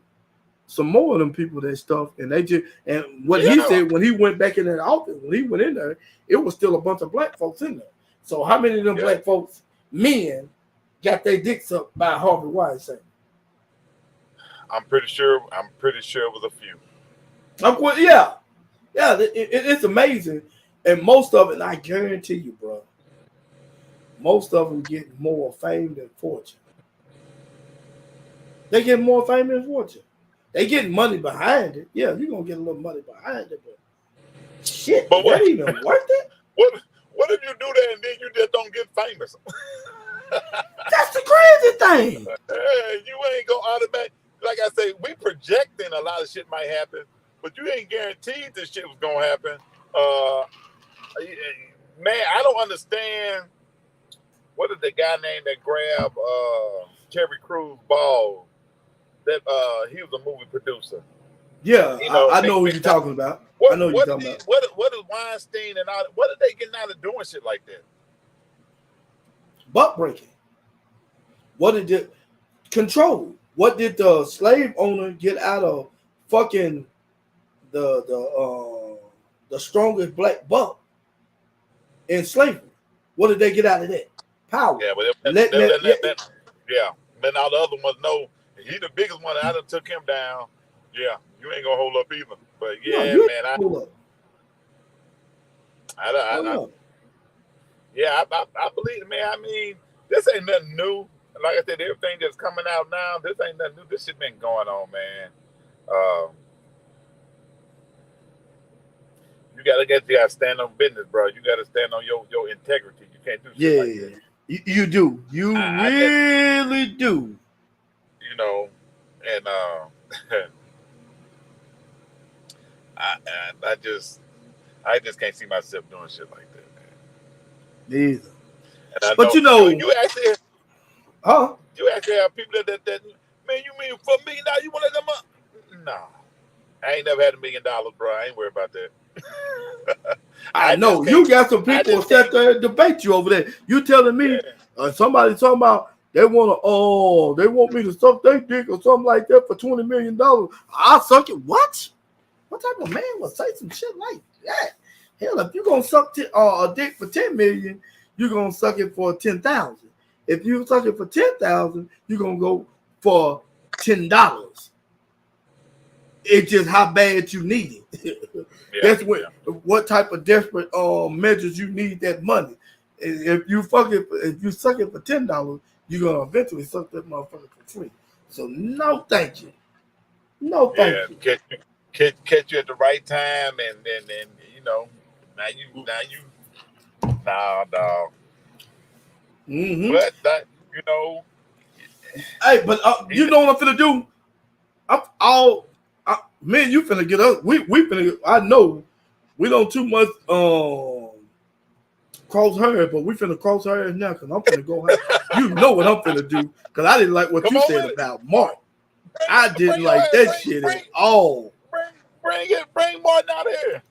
some more of them people that stuff, and they just he said when he went back in that office, when he went in there, it was still a bunch of black folks in there. So how many of them black folks, men, got their dicks sucked by Harvey Weinstein? I'm pretty sure it was a few. Yeah. It's amazing And most of it, I guarantee you, bro, most of them get more fame than fortune. They get more fame than fortune. They get money behind it. Yeah, you're gonna get a little money behind it, but shit, But is that even worth it? what if you do that and then you just don't get famous? That's the crazy thing. You ain't gonna automatic. Like I say, we projecting a lot of shit might happen, but you ain't guaranteed this shit was gonna happen. Man, I don't understand. What is the guy named that grabbed Terry Crews' ball? That he was a movie producer. Yeah, I know who you're talking about. I know you're talking about. What is Weinstein and all? What are they getting out of doing shit like that? Butt breaking. What did it control? What did the slave owner get out of fucking the strongest black buck in slavery? What did they get out of that? Power. Yeah, but yeah. Then all the other ones know he the biggest one. I done took him down. Yeah, you ain't gonna hold up either. But yeah, no, man, I believe it, man. I mean, this ain't nothing new. Like I said, everything that's coming out now, this ain't nothing new. This shit been going on, man. You gotta stand on business, bro. You gotta stand on your integrity. You can't do shit like that. You do. You really do. You know, and I just can't see myself doing shit like that, man. Neither. But you know, you actually have people that man, you mean for $1 million you want to let them up? No, I ain't never had $1 million, bro. I ain't worried about that. I know you got some people sat there and debate you over there. You telling me somebody talking about they want me to suck their dick or something like that for $20 million. I'll suck it. What? What type of man would say some shit like that? Hell, if you're gonna suck a dick for $10 million, you're gonna suck it for $10,000. If you suck it for $10,000, you're gonna go for $10. It's just how bad you need it. That's what type of desperate measures you need that money. If you suck it for $10, you're gonna eventually suck that motherfucker for free. So no, thank you. No, thank you. Catch you at the right time, and you know, nah, dog. Mm-hmm. But that, you know, hey, but you know what I'm finna do? Man, you finna get us. We finna. I know we don't too much cross her, but we finna cross her now because I'm finna go. You know what I'm finna do? Because I didn't like what you said about Mark. I didn't like that shit at all. Bring Martin out here.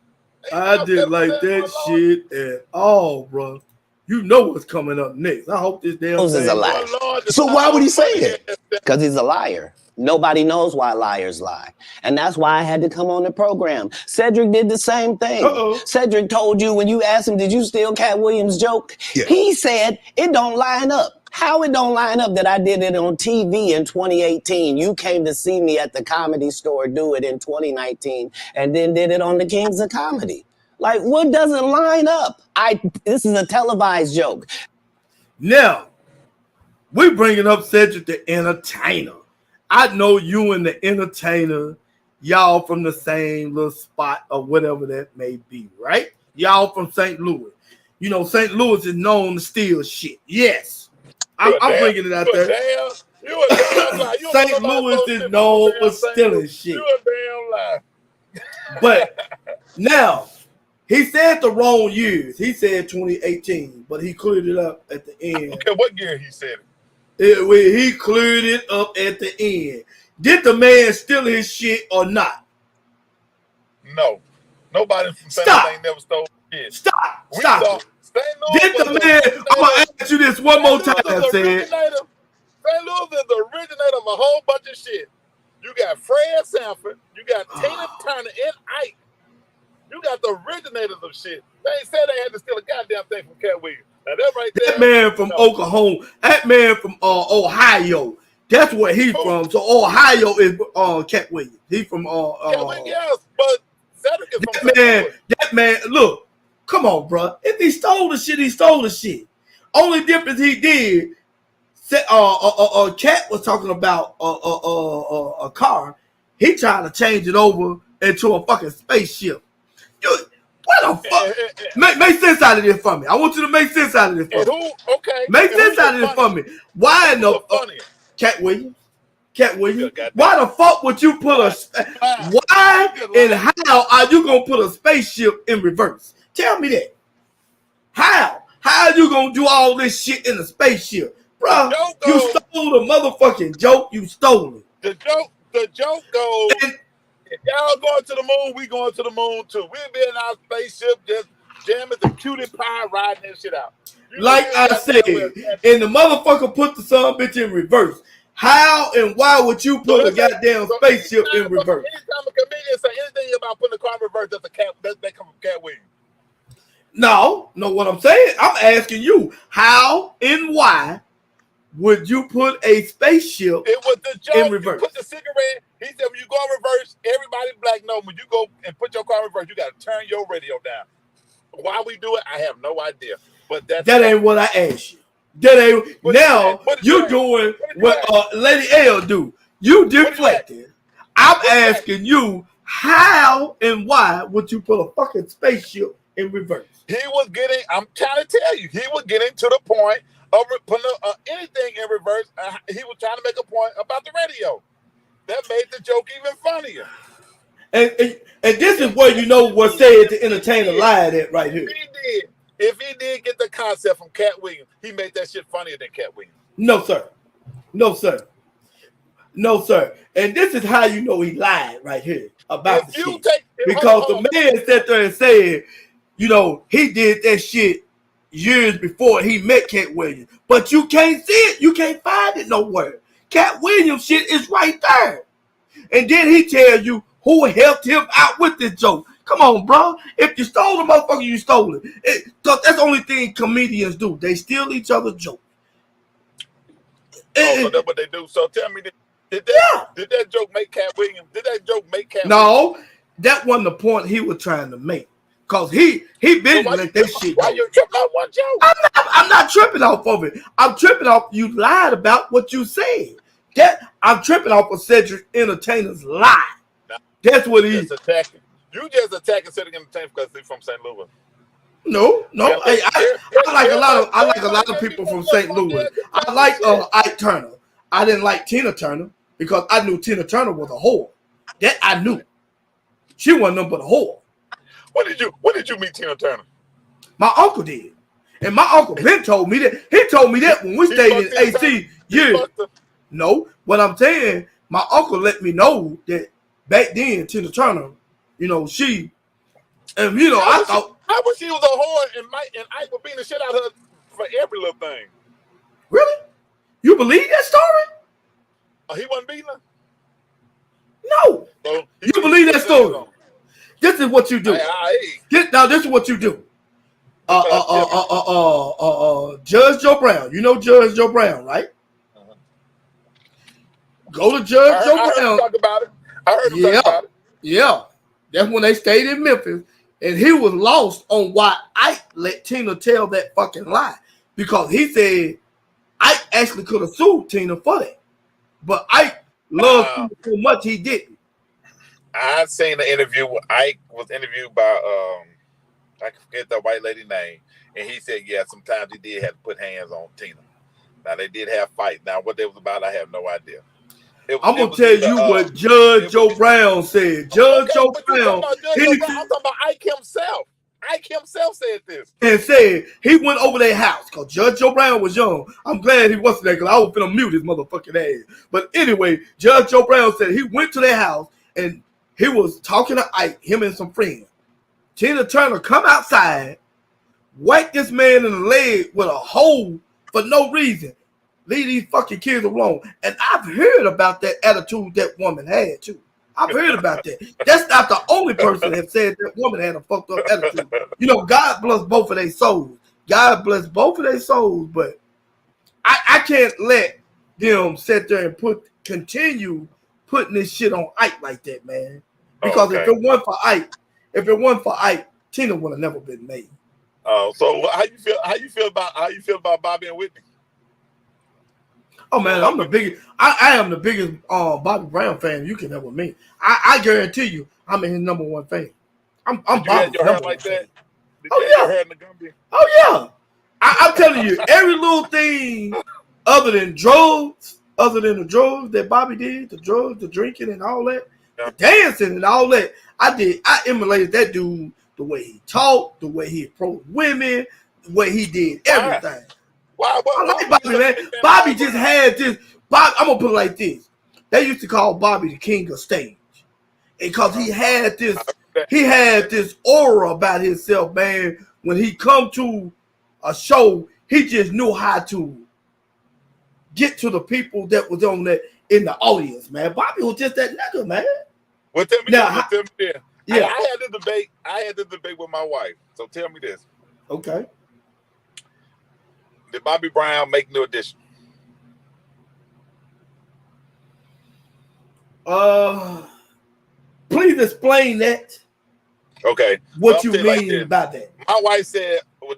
I didn't like that shit at all, bro. You know what's coming up next. I hope this damn thing is a lie. So why would he say it? Because he's a liar. Nobody knows why liars lie. And that's why I had to come on the program. Cedric did the same thing. Cedric told you when you asked him, did you steal Cat Williams' joke? Yeah. He said it don't line up. How it don't line up that I did it on TV in 2018. You came to see me at the Comedy Store do it in 2019 and then did it on the Kings of Comedy. Like, what doesn't line up? This is a televised joke. Now, we bringing up Cedric the Entertainer. I know you and the Entertainer, y'all from the same little spot or whatever that may be, right? Y'all from St. Louis. You know, St. Louis is known to steal shit. Yes. I'm bringing it out there. St. Louis is known for stealing shit. You a damn lie. But now, he said the wrong years. He said 2018, but he cleared it up at the end. Okay, what year he said it? He cleared it up at the end. Did the man steal his shit or not? No. Nobody from St. Louis ain't never stole shit. Stop it. Did the man, I'm going to ask you this one more time, Sid. St. Louis is the originator of a whole bunch of shit. You got Fred Sanford, you got Tina Turner and Ike. You got the originators of shit. They ain't said they had to steal a goddamn thing from Cat Williams. Now that right there. That man from Oklahoma. That man from Ohio. That's where he's from. So Ohio is Cat Williams. He's from Cat Williams, yes, but Cedric is from that man, look. Come on, bro. If he stole the shit, he stole the shit. Only difference he did, Cat was talking about a car. He tried to change it over into a fucking spaceship. What the fuck? Make sense out of this for me. I want you to make sense out of this for me. Okay. Make sense out of this for me. Why in the Cat Williams? Cat Williams? Why the fuck would you put why and how are you gonna put a spaceship in reverse? Tell me that. How? How are you gonna do all this shit in a spaceship? Bro, you stole the motherfucking joke. You stole it. The joke goes, if y'all going to the moon, we going to the moon too. We'll be in our spaceship just jamming the cutie pie, riding that shit out. Like I said, and the motherfucker put the son bitch in reverse. How and why would you put a goddamn spaceship in reverse? Anytime a comedian say anything about putting the car in reverse, that's a cat. That come from Cat Williams. No, what I'm saying, I'm asking you, how and why would you put a spaceship it was the joke, in reverse? You put the cigarette. He said, when you go in reverse, everybody black know when you go and put your car in reverse, you got to turn your radio down. Why we do it, I have no idea. But that ain't what I asked you. That ain't now. You doing what Lady L do? You deflected. I'm asking you, how and why would you put a fucking spaceship in reverse? He was getting. I'm trying to tell you, he was getting to the point of putting anything in reverse. He was trying to make a point about the radio. That made the joke even funnier. And this is where you know what's said to entertain a lie at right here. If he did get the concept from Cat Williams, he made that shit funnier than Cat Williams. No, sir. And this is how you know he lied right here about the shit. Because the man sat there and said, you know, he did that shit years before he met Cat Williams. But you can't see it. You can't find it nowhere. Cat Williams shit is right there. And then he tells you who helped him out with this joke. Come on, bro. If you stole the motherfucker, you stole it. That's the only thing comedians do. They steal each other's jokes. So that's what they do. So tell me, did that joke make Cat Williams? Did that joke make Cat Williams? No, that wasn't the point he was trying to make. Because he been let that shit go. Why you tripping off one joke? I'm not tripping off of it. I'm tripping off you lied about what you said. I'm tripping off of Cedric Entertainer's lie. That's what he's attacking. You just attacking Cedric Entertainer because he's from St. Louis. No. I like a lot of people from St. Louis. I like Ike Turner. I didn't like Tina Turner because I knew Tina Turner was a whore. That I knew. She wasn't nothing but a whore. When did you meet Tina Turner? My uncle did. And my uncle Ben told me that. He told me that when we stayed in AC years. No, what I'm saying, my uncle let me know that back then, Tina Turner, you know, she, and you know, I thought. How was she was a whore and Ike was beating the shit out of her for every little thing? Really? You believe that story? Oh, he wasn't beating her? No. So you believe that story? This is what you do. This is what you do. Judge Joe Brown. You know Judge Joe Brown, right? Go to Judge Joe Brown. I heard him talk about it. Talk about it. Yeah. That's when they stayed in Memphis. And he was lost on why Ike let Tina tell that fucking lie. Because he said Ike actually could have sued Tina for that. But Ike loved Tina so much he didn't. I seen the interview where Ike was interviewed by I forget the white lady name. And he said, yeah, sometimes he did have to put hands on Tina. Now they did have fight. Now what they was about, I have no idea. I'm gonna tell you what Judge Joe Brown said. Judge Joe Brown. I'm talking about Ike himself. Ike himself said this. And said he went over their house because Judge Joe Brown was young. I'm glad he wasn't there because I was finna mute his motherfucking ass. But anyway, Judge Joe Brown said he went to their house and he was talking to Ike, him and some friends. Tina Turner come outside, whack this man in the leg with a hole for no reason. Leave these fucking kids alone. And I've heard about that attitude that woman had too. I've heard about that. That's not the only person that said that woman had a fucked up attitude. You know, God bless both of their souls. God bless both of their souls, but I can't let them sit there and continue putting this shit on Ike like that, man. Because if it wasn't for Ike, Tina would have never been made. Oh, so how you feel? How you feel about Bobby and Whitney? Oh man, I'm the biggest. I am the biggest Bobby Brown fan you can ever meet. I guarantee you, I'm his number one fan. I'm Did you have Bobby's your hair number one like that? fan. Did you Oh have your yeah, hair in the Gumby? oh yeah. I'm telling you, every little thing other than the drugs that Bobby did, the drugs, the drinking, and all that, Yeah. the dancing and all that, I emulated that dude, the way he talked, the way he approached women, the way he did everything. Why? I Why like were you Bobby, such a man. big fan of Bobby Bobby just Brown? had this. I'm gonna put it like this. They used to call Bobby the king of stage because he had this aura about himself, man. When he come to a show, he just knew how to get to the people that was on that in the audience, man. Bobby was just that nigga, man. Well, tell me Now, this. yeah, I had this debate. With my wife. So tell me this: okay. did Bobby Brown make New Edition? Please explain that. Okay. What you mean by that? My wife said, well,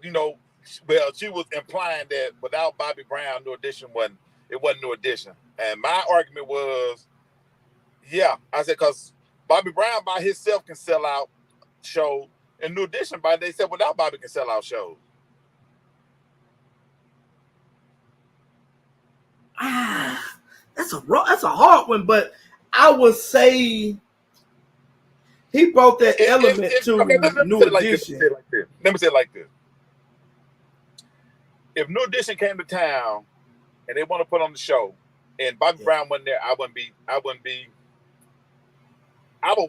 she was implying that without Bobby Brown, New Edition wasn't New Edition. And my argument was, yeah, I said because Bobby Brown by himself can sell out shows, and New Edition by they said without Bobby can sell out shows. That's a hard one, but I would say he brought that element to New Edition. Let me say it like this. If New Edition came to town and they want to put on the show, and Bobby Brown wasn't there, I would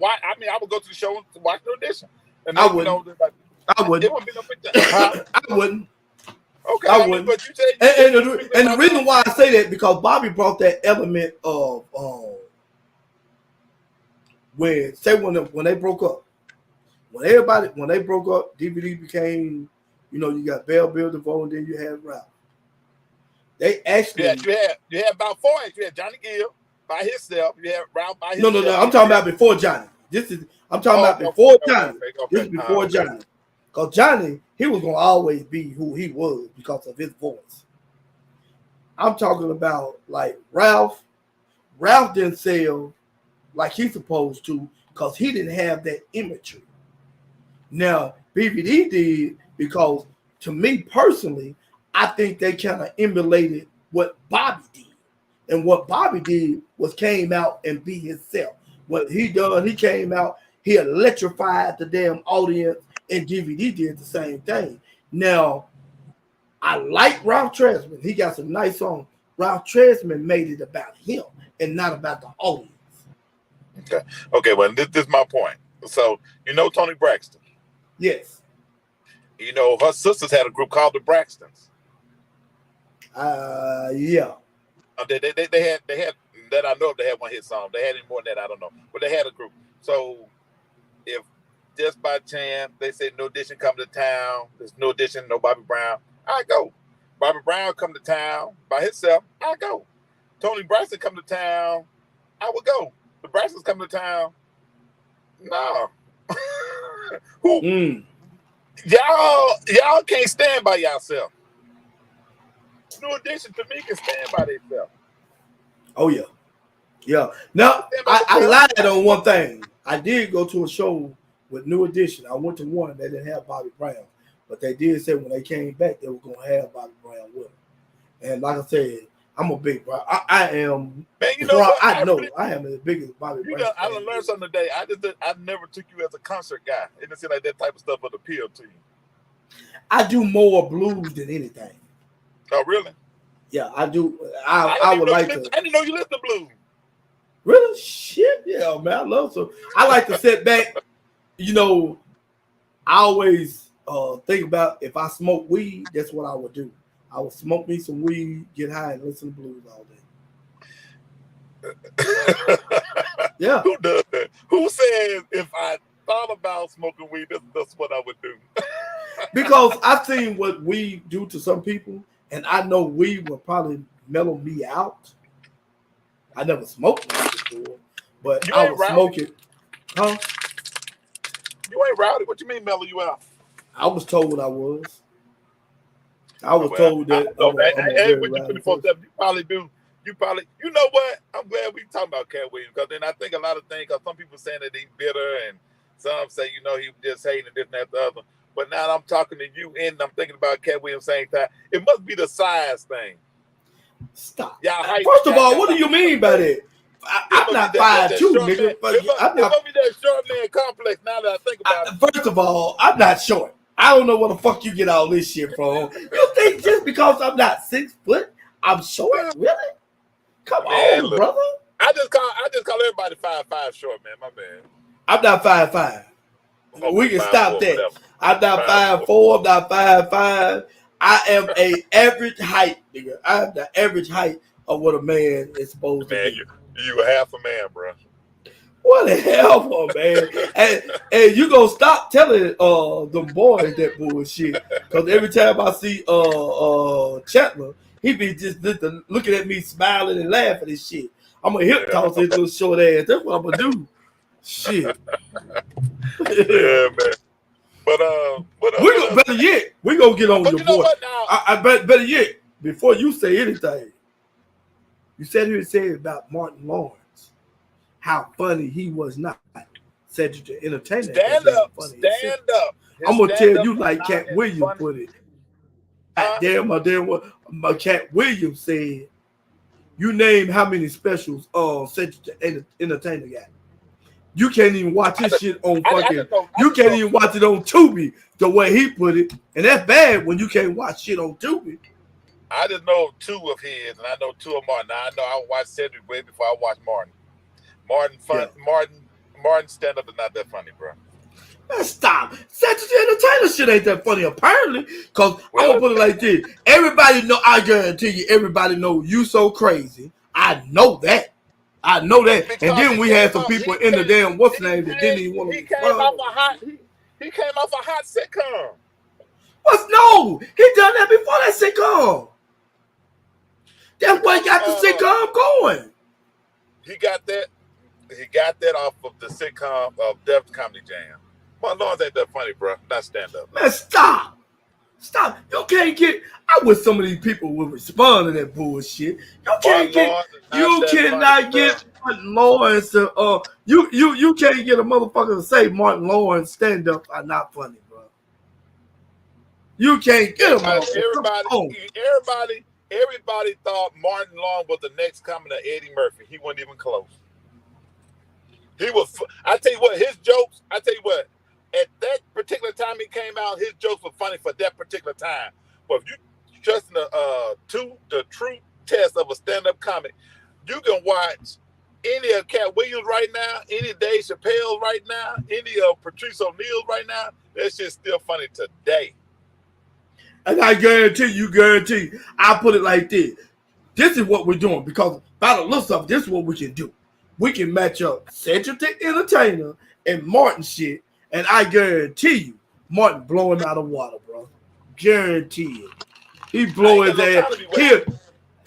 watch. I mean, I would go to the show to watch New Edition. And I wouldn't. I wouldn't. It wouldn't be no big thing. Huh? I wouldn't. Okay, I wouldn't. But you said, and the reason why I say that because Bobby brought that element of when they broke up, when they broke up, DVD became, you got Bell Bill DeVoe, and then you had Ralph. They actually you had about four acts. You had Johnny Gill by himself. You had Ralph by himself. No. I'm talking about before Johnny. I'm talking about before Johnny. This is before Johnny. Because Johnny, he was gonna always be who he was because of his voice. I'm talking about like Ralph. Ralph didn't sell like he's supposed to because he didn't have that imagery. Now, BVD did because, to me personally, I think they kind of emulated what Bobby did. And what Bobby did was came out and be himself. What he done, he came out, he electrified the damn audience, and DVD did the same thing. Now, I like Ralph Tresman. He got some nice songs. Ralph Tresman made it about him and not about the audience. Okay. Well, this is my point. So, Toni Braxton. Yes. Her sisters had a group called the Braxtons. Yeah. They had that I know if they had one hit song. They had any more than that, I don't know. But they had a group. So if just by chance they say New Edition come to town, there's no Edition, no Bobby Brown, I go. Bobby Brown come to town by himself, I go. Toni Braxton come to town, I would go. The Braxtons come to town, no. Y'all can't stand by yourself. New Edition to me can stand by themselves. Oh yeah. Yeah. Now I lied on one thing. I did go to a show with New Edition. I went to one that didn't have Bobby Brown, but they did say when they came back they were gonna have Bobby Brown with them. And like I said, I'm a big bro. I am. Man, I am the biggest Bobby Brown. I learned something today. I never took you as a concert guy. It didn't seem like that type of stuff would appeal to you. I do more blues than anything. Oh, really? Yeah, I do. I would like to. I didn't know you listened to blues. Really? Shit, yeah, man. I love so. I like to sit back. I always think about if I smoke weed, that's what I would do. I would smoke me some weed, get high, and listen to blues all day. Yeah. Who does that? Who says if I thought about smoking weed, that's what I would do? Because I've seen what weed do to some people, and I know weed will probably mellow me out. I never smoked weed before, but I would smoke it. Huh? You ain't rowdy. What you mean mellow you out? I was told what I was. I was told that I'm a very when you rowdy 24/7, person. you probably do. You know what? I'm glad we talking about Cat Williams because then I think a lot of things. Because some people saying that he's bitter, and some say he was just hating this and that the other. But now I'm talking to you, and I'm thinking about Cat Williams same time. It must be the size thing. Stop. Y'all First of all, what do you mean by that? I'm not 5'2", nigga. It must be that short man complex. Now that I think about it. First of all, I'm not short. I don't know where the fuck you get all this shit from. You think just because I'm not 6 foot, I'm short? Really? Come on, look, brother. I just call everybody 5'5" short, man. My bad. I'm not 5'5". We can stop that. Whatever. I'm not 5'4". I'm not 5'5". I am a average height, nigga. I'm the average height of what a man is supposed to be. You a half a man, bro. What the hell, man? and you gonna stop telling them boys that bullshit. Because every time I see Chetler, he be just looking at me smiling and laughing and shit. I'm gonna hip toss his little short ass. That's what I'm gonna do. Shit. Yeah, man. But better yet, we gonna get on your you know boy. What now? I better yet, before you say anything, you said here said about Martin Lawrence, how funny he was not. Cedric the Entertainer. Stand up. I'm gonna tell you like Cat Williams put it. Damn, my Cat Williams said, you name how many specials Cedric the Entertainer got. You can't even watch his shit on fucking. You can't even watch it on Tubi the way he put it, and that's bad when you can't watch shit on Tubi. I just know 2 of his, and I know 2 of Martin. Now I know I watched Cedric way before I watched Martin. Martin stand up is not that funny, bro. Man, stop. Cedric the Entertainer shit ain't that funny, apparently. Because I'm gonna put it like this: everybody know. I guarantee you, everybody know you so crazy. I know that. And then we had some people in the damn what's name that didn't even want to. He came off a hot sitcom. No, he done that before that sitcom. That's what got the sitcom going. He got that off of the sitcom of Def Comedy Jam. Martin Lawrence ain't that funny, bro. Not stand up. Man, stop. You can't get. I wish some of these people would respond to that bullshit. You cannot get Martin Lawrence to you can't get a motherfucker to say Martin Lawrence stand up are not funny, bro. You can't get him. Everybody thought Martin Lawrence was the next coming to Eddie Murphy. He wasn't even close. He was. I tell you what, his jokes. At that particular time he came out, his jokes were funny for that particular time. But if you trust the true test of a stand-up comic, you can watch any of Cat Williams right now, any Dave Chappelle right now, any of Patrice O'Neal right now. That shit's still funny today. And I guarantee, I put it like this. This is what we're doing because by the looks of it, this is what we can do. We can match up Cedric the Entertainer and Martin shit. And I guarantee you, Martin blowing out of water, bro. Guarantee it. He blowing his ass. Here.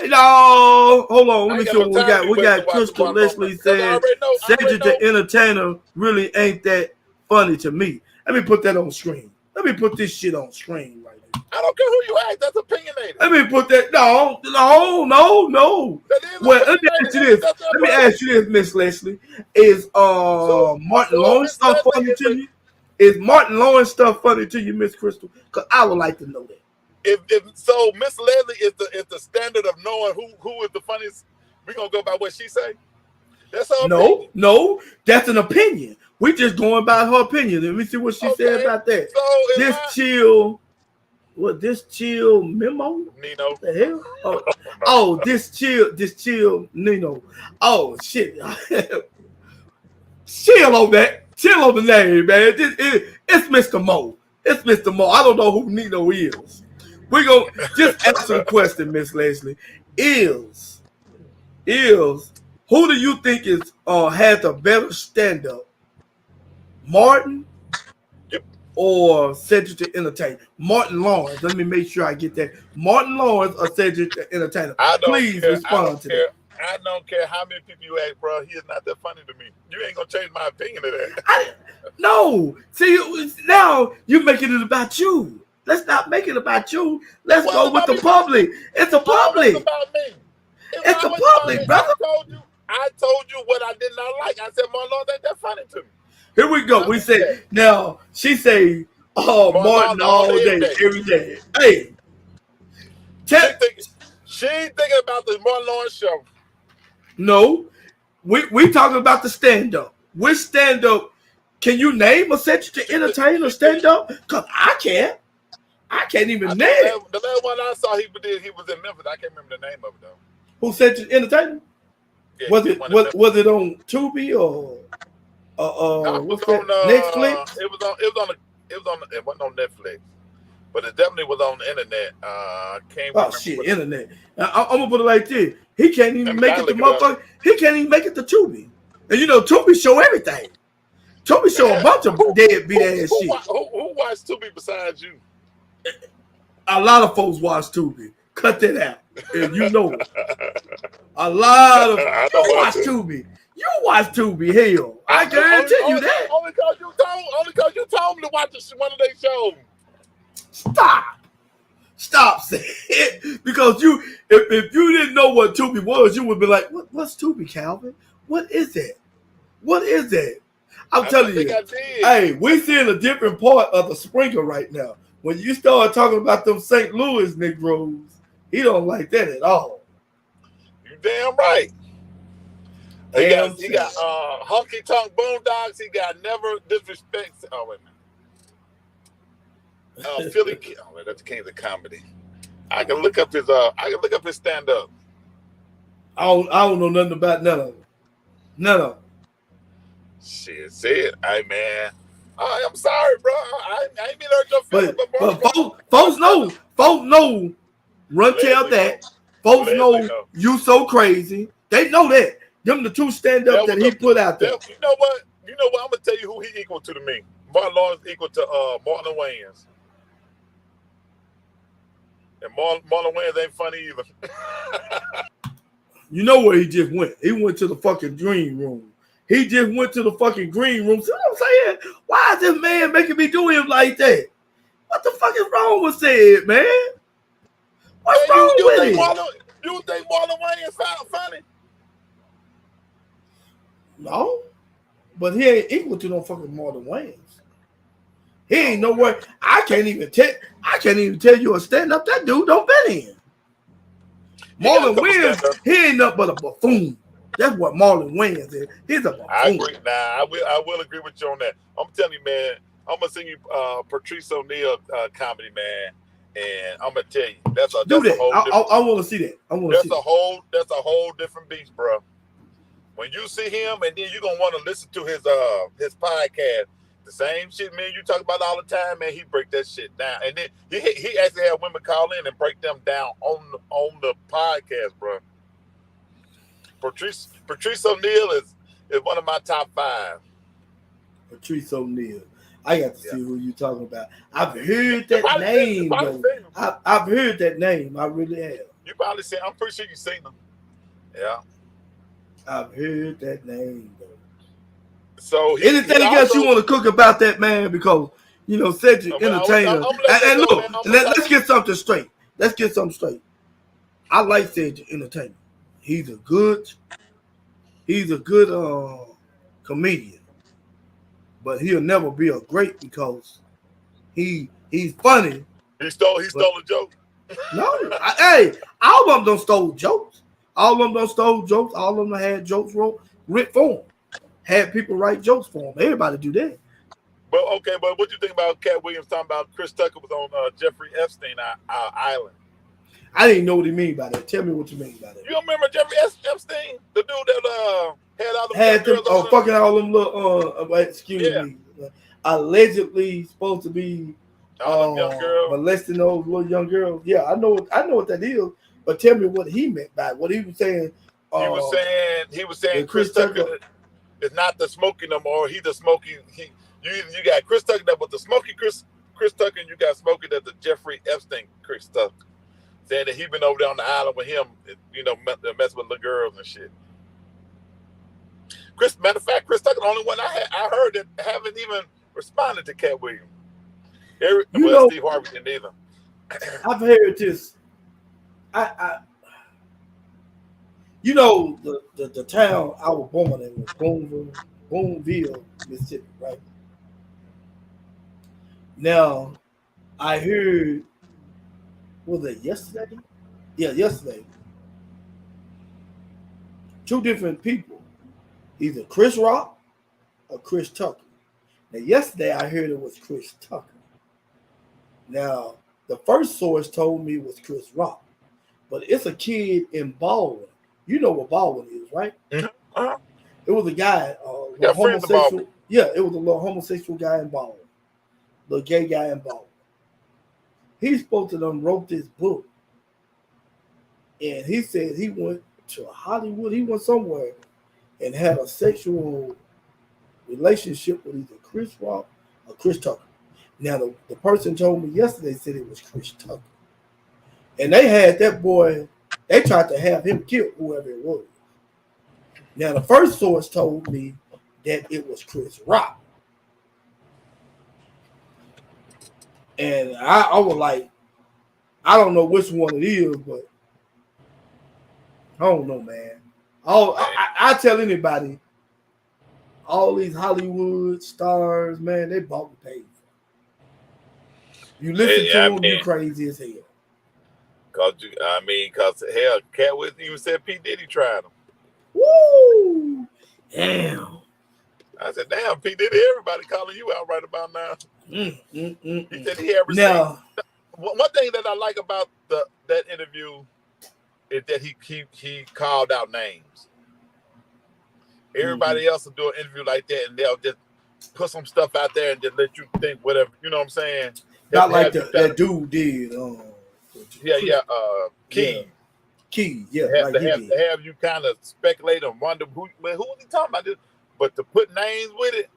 No, hold on. Let me see what we got. We got Crystal Leslie saying Cedric the Entertainer really ain't that funny to me. Let me put that on screen. Let me put this shit on screen right now. I don't care who you ask. That's opinionated. Let me put that. No. Well, let me ask you this. Let me ask you this, Miss Leslie. Is Martin Lawrence stuff funny to you? Is Martin Lawrence stuff funny to you, Miss Crystal? Because I would like to know that. If so, Miss Leslie is the standard of knowing who is the funniest. We're gonna go by what she say. That's her opinion. No, that's an opinion. We just going by her opinion. Let me see what she said about that. So this chill memo? Nino. What the hell? This chill Nino. Oh shit. Chill on that. Chill on the name, man. It's Mr. Mo. It's Mr. Mo. I don't know who Nino is. We're going to just answer the question, Miss Leslie. Is who do you think is has a better stand-up? Martin or Cedric the Entertainer? Martin Lawrence. Let me make sure I get that. Martin Lawrence or Cedric the Entertainer? Please respond to that. I don't care how many people you ask, bro. He is not that funny to me. You ain't gonna change my opinion of that. No. See, now you're making it about you. Let's not make it about you. Let's go with the public. It's a public. It's about me. It's a public, brother. I told you what I did not like. I said, Marlon ain't that funny to me. Here we go. We say now. She say, "Oh, Martin all day, every day." Hey, she ain't thinking about the Martin Lawrence show. No, we talking about the stand up. Which stand up? Can you name a Century Entertainer stand up? Cause I can't. I can't even name it. The last one I saw he was in Memphis. I can't remember the name of it though. Who Century Entertainer? Yeah, was it on Tubi or what's that? Netflix? It wasn't on Netflix, but it definitely was on the internet. Internet. I'm gonna put it like this: he can't even make it to motherfucker. He can't even make it to Tubi, and you know Tubi show everything. Tubi show a bunch of deadbeat ass shit. Who watched Tubi besides you? A lot of folks watch Tubi. Cut that out, and you know it. A lot of you watch Tubi. You watch Tubi, hell. I guarantee you that. Only because you told me to watch one of their shows. Stop saying it. Because if you didn't know what Tubi was, you would be like, what's Tubi, Calvin? What is it? What is it? I'm telling you. Hey, we're seeing a different part of the sprinkle right now. When you start talking about them St. Louis Negroes, he don't like that at all. You damn right. He got Honky Tonk Boondocks. He got Never Disrespect. Oh wait a minute. Philly. Oh wait, that's the King of Comedy. I can look up his stand up. I don't know nothing about none of them. None of them. Shit, say it. Hey man. I'm sorry, bro. I ain't mean to hurt your feelings, but folks know. Folks know. Run tell that. Folks know you so crazy. They know that. Them the two stand up that he put out there. You know what? I'm gonna tell you who he equal to me. Martin Lawrence equal to Marlon Wayans. And Marlon Wayans ain't funny either. You know where he just went? He went to the fucking green room. He just went to the fucking green room. See what I'm saying? Why is this man making me do him like that? What the fuck is wrong with it, man? What's wrong with it? You think Marlon Wayans funny? No. But he ain't equal to no fucking Marlon Wayans. He ain't nowhere. I can't even tell you a stand up that dude don't bet in. Marlon Wayans, he ain't nothing but a buffoon. That's what Marlon Wayans is. He's a buffoon. I agree. I will agree with you on that. I'm telling you, man. I'm gonna sing you Patrice O'Neal comedy, man, and I'm gonna tell you that's a whole. I want to see that. That's a whole different beast, bro. When you see him, and then you're gonna want to listen to his podcast. The same shit, man. You talk about all the time, man. He break that shit down, and then he actually have women call in and break them down on the podcast, bro. Patrice O'Neal is one of my top 5. Patrice O'Neal. I got to see who you talking about. I've heard that name, though. I've heard that name. I really have. You probably seen. I'm pretty sure you've seen him. Yeah. I've heard that name, though. So anything else you want to cook about that man? Because Cedric Entertainer. And look, let's get something straight. I like Cedric Entertainer. He's a good comedian, but he'll never be a great because he's funny. He stole a joke. No, hey, all of them don't stole jokes. All of them had jokes written for them. Had people write jokes for them. Everybody do that. But what you think about Cat Williams talking about Chris Tucker was on Jeffrey Epstein island? I didn't know what he mean by that. Tell me what you mean by that. You don't remember Jeffrey Epstein, the dude that had all the fucking all them little excuse me, allegedly supposed to be molesting those little young girls. Yeah, I know what that is. But tell me what he meant by it. What he was saying. He was saying Chris Tucker is not the smoking no more. He the smoking. You got Chris Tucker that was the smoky Chris Tucker, and you got smoking that the Jeffrey Epstein Chris Tucker. saying that he been over there on the island with him, you know, messing with little girls and shit. Matter of fact, Chris Tucker, the only one I heard that haven't even responded to Cat Williams. Steve Harvey didn't either. I've heard this. You know, the town I was born in was Boonville, Mississippi, right? Now, I heard, was it yesterday? Yeah, yesterday. Two different people, either Chris Rock or Chris Tucker. Now, yesterday I heard it was Chris Tucker. Now, the first source told me it was Chris Rock, but it's a kid in Baldwin. You know what Baldwin is, right? Mm-hmm. Uh-huh. It was a guy, homosexual. Yeah, it was a little homosexual guy in Baldwin, little gay guy in Baldwin. He's supposed to have wrote this book, and he said he went to Hollywood. He went somewhere and had a sexual relationship with either Chris Rock or Chris Tucker. Now, the person told me yesterday said it was Chris Tucker. And they had that boy, they tried to have him killed, whoever it was. Now, the first source told me that it was Chris Rock. And I was like, I don't know which one it is, but I don't know, man. I tell anybody, all these Hollywood stars, man, they bought and paid. You listen to them, you crazy as hell. Because hell, Cat Williams even said P. Diddy tried him. Woo! Damn. I said, damn, P. Diddy, everybody calling you out right about now. He said he had received. Now, one thing that I like about that interview is that he called out names. Everybody else will do an interview like that, and they'll just put some stuff out there and just let you think whatever. You know what I'm saying? Not like that dude did. Key. Yeah. To have you kind of speculate and wonder who was he talking about this, but to put names with it,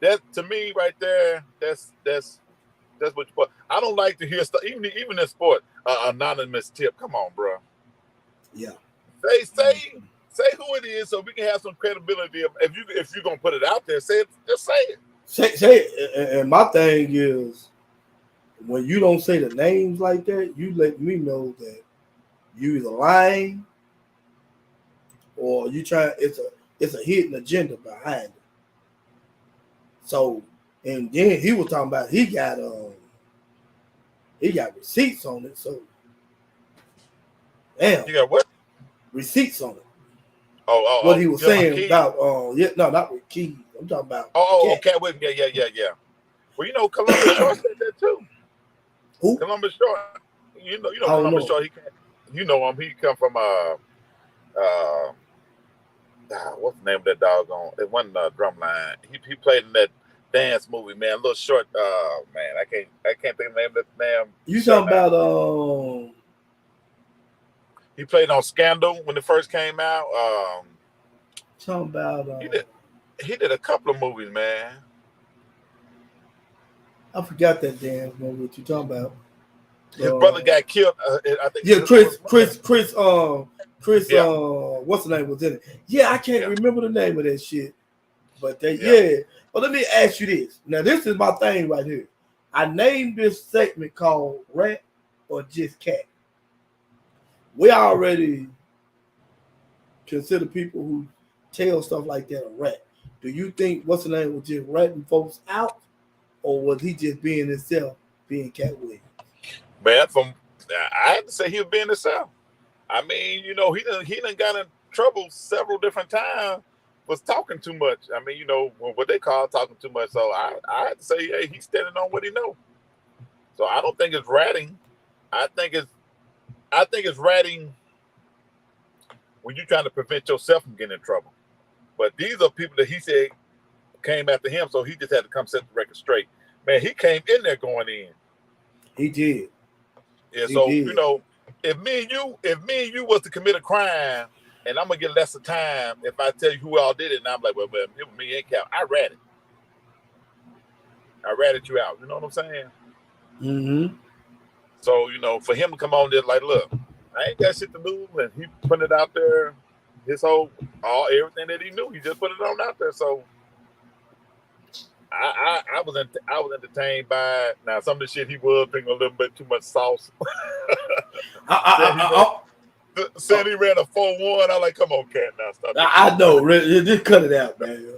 that to me right there, that's what you put. I don't like to hear stuff, even in sport. Anonymous tip. Come on, bro. Yeah. Say who it is so we can have some credibility. If you're gonna put it out there, say it. Just say it. Say it. And my thing is, when you don't say the names like that, you let me know that you either lying or you try. It's a hidden agenda behind it. So, and then he was talking about he got receipts on it. So, damn, you got what? Receipts on it. What he was saying about not with Keys. I'm talking about Cat with me. Yeah. Well, you know, Columbus Short said that too. Who? Columbus Short. You know Columbus Short. You know him. He come from what's the name of that doggone? It wasn't Drumline. He played in that dance movie, man. A little short. Man, I can't think of the name of that damn. You talking about He played on Scandal when it first came out. Talking about he did a couple of movies, man. I forgot that damn movie. What you talking about? His brother got killed. I think. Yeah, Chris. What's the name was in it? Yeah, I can't remember the name of that shit. But But let me ask you this. Now, this is my thing right here. I named this segment called Rat or Just Cat. We already consider people who tell stuff like that a rat. Do you think what's the name was just ratting folks out, or was he just being himself, being Cat Williams? Man, I had to say he was being himself. I mean, you know, he done got in trouble several different times was talking too much. I mean, you know, what they call talking too much. So I had to say, hey, he's standing on what he knows. So I don't think it's ratting. I think it's ratting when you're trying to prevent yourself from getting in trouble. But these are people that he said came after him, so he just had to come set the record straight. Man, he came in there going in. He did. Yeah, so you know, if me and you was to commit a crime, and I'm gonna get less of time if I tell you who all did it, and I'm like, well, it was me and Cal. I ratted you out. You know what I'm saying? Mm-hmm. So, for him to come on there like, look, I ain't got shit to lose, and he put it out there, everything that he knew, he just put it on out there. So I was entertained by it. Now some of the shit he was drinking a little bit too much sauce. Said he ran a 4-1. I'm like, come on, cat, now stop. I know, just cut it out, man.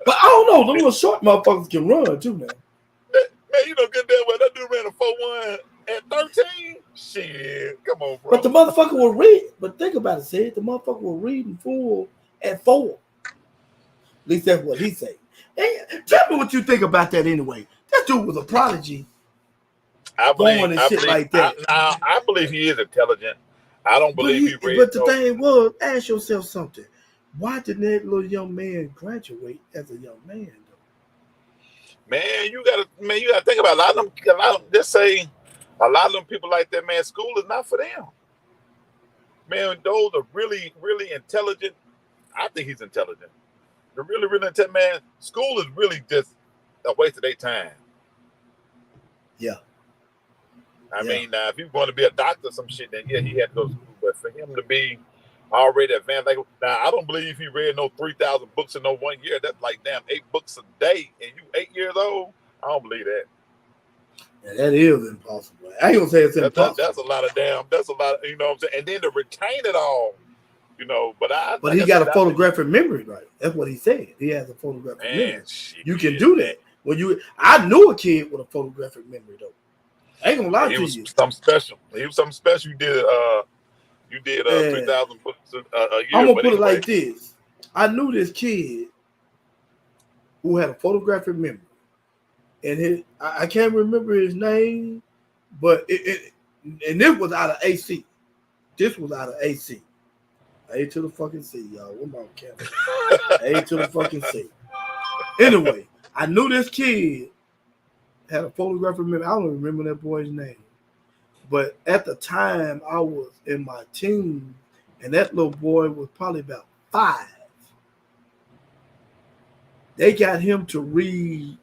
But I don't know, them little short motherfuckers can run too, man. Man, good damn well that dude ran a 4-1 at 13. Shit, come on, bro. But the motherfucker will read. But think about it, Sid. The motherfucker will read in full at 4. At least that's what he said. Hey, tell me what you think about that anyway. That dude was a prodigy. I believe he is intelligent. I don't believe he read. But the thing was, ask yourself something. Why didn't that little young man graduate as a young man, though? Man, you gotta think about a lot of them. Just say a lot of them people like that, man. School is not for them. Man, those are really, really intelligent. I think he's intelligent. They're really, really intelligent, man. School is really just a waste of their time. Yeah. I mean, if you're going to be a doctor or some shit, then yeah, he had to go to school. But for him to be already advanced, like now, I don't believe he read no 3,000 books in no 1 year. That's like damn 8 books a day, and you 8 years old. I don't believe that. Yeah, that is impossible. I ain't gonna say it's impossible. That's a lot of That's a lot of, you know what I'm saying. And then to retain it all, But he got a photographic memory, right? That's what he said. He has a photographic memory. You can do that. I knew a kid with a photographic memory though. I ain't gonna lie to you. He was something special. You did 3,000 books a year. I'm gonna put it like this. I knew this kid who had a photographic memory, and I can't remember his name, but this was out of AC. This was out of AC. A to the fucking C, y'all. What my camera? A to the fucking C. Anyway, I knew this kid had a photographic memory. I don't remember that boy's name. But at the time, I was in my teens, and that little boy was probably about 5. They got him to read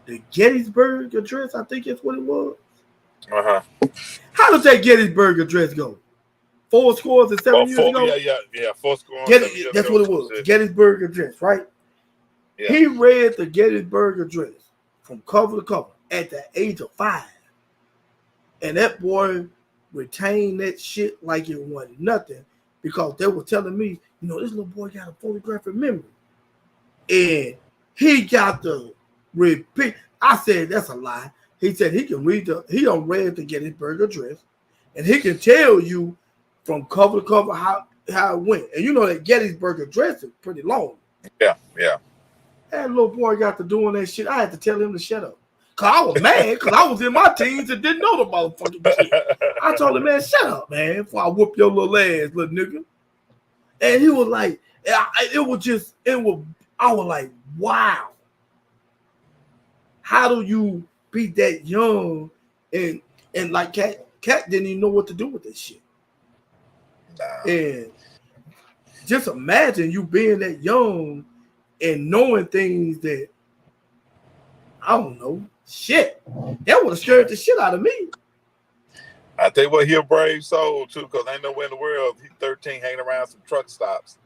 the Gettysburg Address. I think that's what it was. Uh-huh. How does that Gettysburg Address go? 4 scores and 7 years ago? Yeah. 4 scores. That's what it was. Gettysburg Address, right? Yeah. He read the Gettysburg Address from cover to cover at the age of 5. And that boy retained that shit like it wasn't nothing, because they were telling me, this little boy got a photographic memory. And he got the repeat. I said, that's a lie. He said he can he done read the Gettysburg Address, and he can tell you from cover to cover how it went. And that Gettysburg Address is pretty long. Yeah. That little boy got to doing that shit. I had to tell him to shut up. Because I was mad, because I was in my teens and didn't know the motherfucking shit. I told him, man, shut up, man, before I whoop your little ass, little nigga. And he was like, I was like, wow. How do you be that young and like Cat didn't even know what to do with this shit. Nah. And just imagine you being that young and knowing things that, I don't know, shit. That would have scared the shit out of me. I tell you what, he a brave soul too, because ain't nowhere in the world he's 13 hanging around some truck stops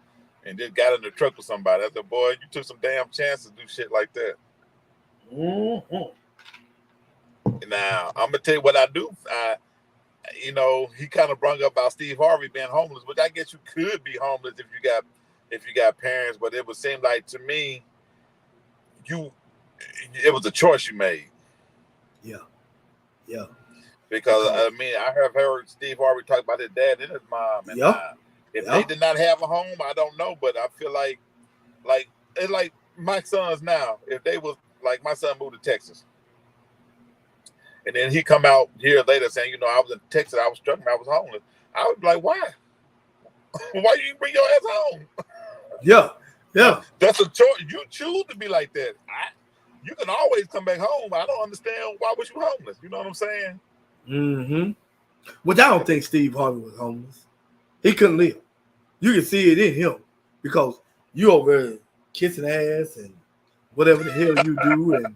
and just got in the truck with somebody. I said, boy, you took some damn chances to do shit like that. Mm-hmm. Now, I'm gonna tell you what I do. He kind of brought up about Steve Harvey being homeless, which I guess you could be homeless if you got parents, but it would seem like to me it was a choice you made. Yeah. Because I have heard Steve Harvey talk about his dad and his mom. And if they did not have a home, I don't know, but I feel like it's like my sons now. If they was like, my son moved to Texas, and then he come out here later saying, I was in Texas, I was struggling, I was homeless. I would be like, why? Why you bring your ass home? Yeah. That's a choice. You choose to be like that. You can always come back home. I don't understand why was you homeless. You know what I'm saying? Mm-hmm. Which I don't think Steve Harvey was homeless. He couldn't live. You can see it in him, because you over there kissing ass and whatever the hell you do, and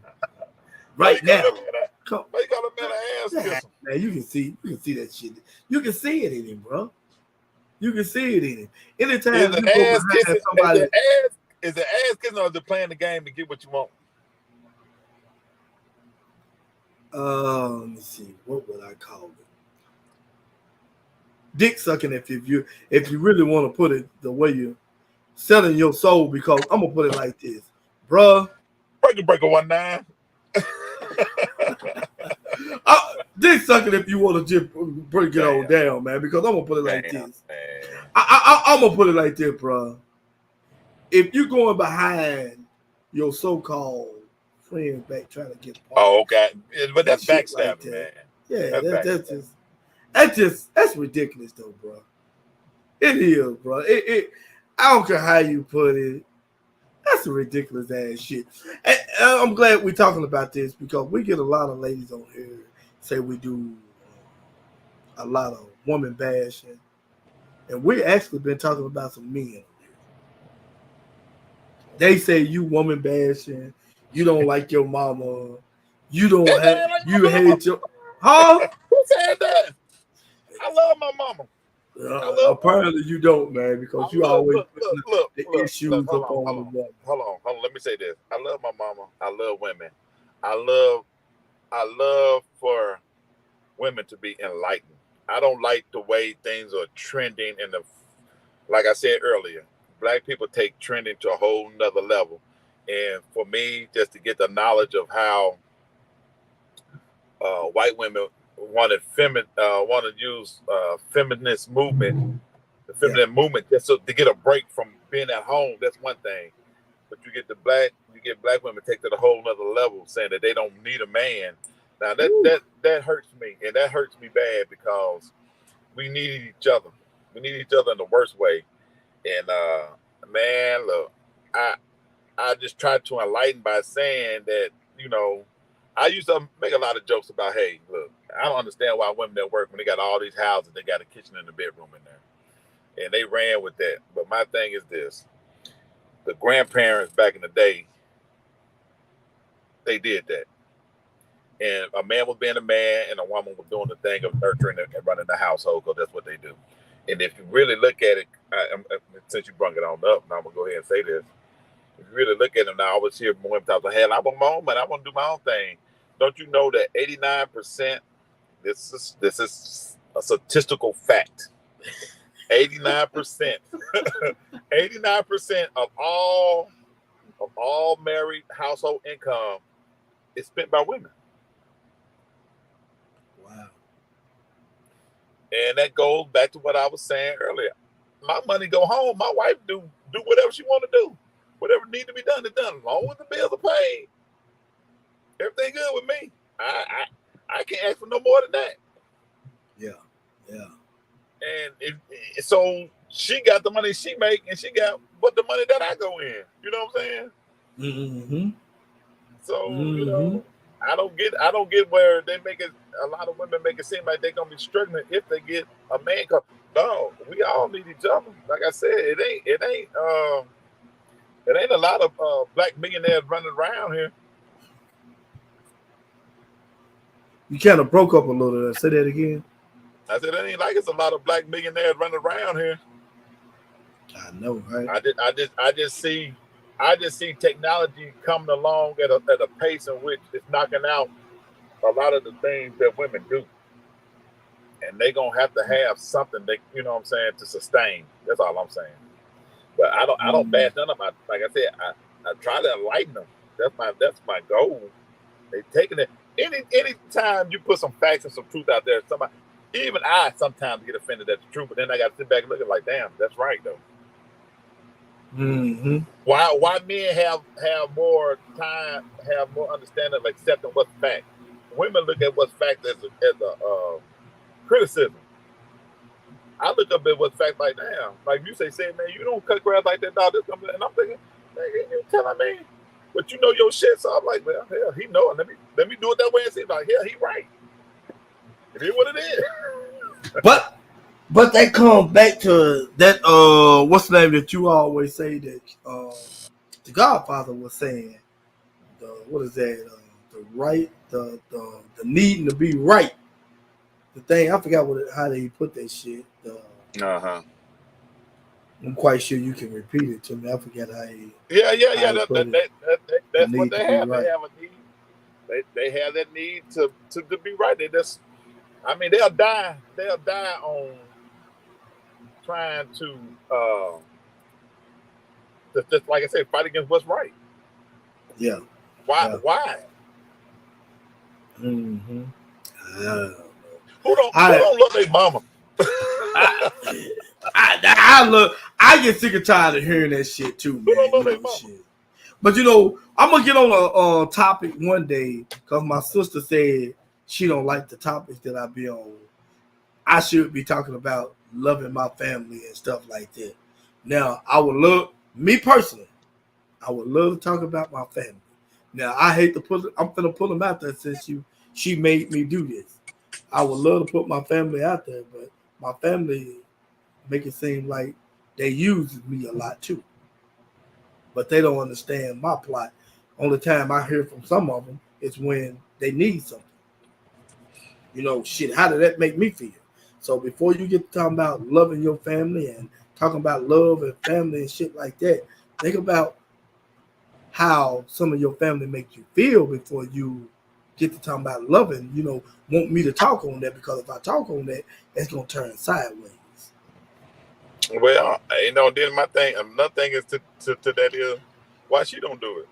right now. They call a man an Just kiss him. Man, you can see that shit. You can see it in him, bro. You can see it in him. Anytime Is the you go ass behind kissing? somebody, Is the ass kissing, or is it playing the game to get what you want? let me see, what would I call it? Dick sucking. If you really want to put it the way you're selling your soul, because I'm gonna put it like this, bruh. Breaker 19. Dick sucking if you want to just break it on down, man. Because I'm gonna put it like this. I'm gonna put it like this, bruh. If you're going behind your so-called friends back trying to get parts, Oh, okay. But that's backstabbing, like man. Yeah, that's ridiculous, though, bro. It is, bro. I don't care how you put it. That's a ridiculous ass shit. And I'm glad we're talking about this because we get a lot of ladies on here say we do a lot of woman bashing, and we actually been talking about some men. They say you woman bashing, you don't like your mama, you hate your huh? Who said that? I love my mama. Apparently you don't, man, because you always put the issues up on the woman. Hold on. Let me say this. I love my mama. I love women. I love for women to be enlightened. I don't like the way things are trending like I said earlier, black people take trending to a whole nother level. And for me, just to get the knowledge of how white women want to use feminist movement, the feminine movement, just so to get a break from being at home. That's one thing, but you get black women take to the whole nother level, saying that they don't need a man. Now that hurts me, and that hurts me bad because we need each other. We need each other in the worst way. And man, look, I just tried to enlighten by saying that, I used to make a lot of jokes about, hey, look, I don't understand why women that work when they got all these houses, they got a kitchen and a bedroom in there. And they ran with that. But my thing is this. The grandparents back in the day, they did that. And a man was being a man and a woman was doing the thing of nurturing and running the household, because that's what they do. And if you really look at it, since you brought it on up, now I'm going to go ahead and say this. If you really look at them now, I always hear women talk about, hey, I want my own money. I want to do my own thing. Don't you know that 89%, this is a statistical fact, 89%, 89% of all married household income is spent by women. Wow. And that goes back to what I was saying earlier. My money go home. My wife do whatever she want to do. Whatever needs to be done is done. As long as the bills are paid, everything good with me. I can't ask for no more than that. Yeah. And so she got the money she make, and she got but the money that I go in. You know what I'm saying? Mm-hmm. So I don't get where they make it. A lot of women make it seem like they're gonna be struggling if they get a man. No, we all need each other. Like I said, it ain't a lot of black millionaires running around here. You kind of broke up a little. Say that again. I said it ain't like it's a lot of black millionaires running around here. I know, right? I just see technology coming along at a pace in which it's knocking out a lot of the things that women do, and they gonna have to have something that, you know what I'm saying, to sustain. That's all I'm saying. But I don't bash none of them. Like I said, I try to enlighten them. That's my goal. They taking it. Any time you put some facts and some truth out there, somebody, even I sometimes get offended at the truth, but then I got to sit back and look at it like, damn, that's right though. Mm-hmm. Why men have more time, have more understanding of accepting what's fact. Women look at what's fact as a criticism. I look up at what's fact like, damn, like you say, man, you don't cut grass like that, dog. And I'm thinking, you telling me, but you know your shit. So I'm like, well, hell, he know it. Let me do it that way and see. Like, yeah, he right. It is what it is. But that comes back to that. What's the name that you always say that the Godfather was saying? What is that? The right the needing to be right. The thing I forgot how they put that shit. I'm quite sure you can repeat it to me. I forgot Yeah. how he put it. The That's what need to they be have. They right. have a need. They have that need to be right. They just, I mean, they'll die. They'll die on trying to, just like I said, fight against what's right. Yeah. Why? Yeah. Why? Mm-hmm. Who I don't love their mama? I, I look. I get sick and tired of hearing that shit too, Who don't man. love You their know mama? shit. But you know, I'm gonna get on a topic one day because my sister said she don't like the topics that I be on. I should be talking about loving my family and stuff like that. Now, I would love me personally. I would love to talk about my family. Now, I hate to put. I'm gonna pull them out there since she made me do this. I would love to put my family out there, but my family make it seem like they use me a lot too. But they don't understand my plot. Only time I hear from some of them is when they need something. Shit, how did that make me feel? So before you get to talking about loving your family and talking about love and family and shit like that, think about how some of your family make you feel before you get to talking about loving. Want me to talk on that because if I talk on that, it's gonna turn sideways. Well, then my thing, another thing is to that is why she don't do it.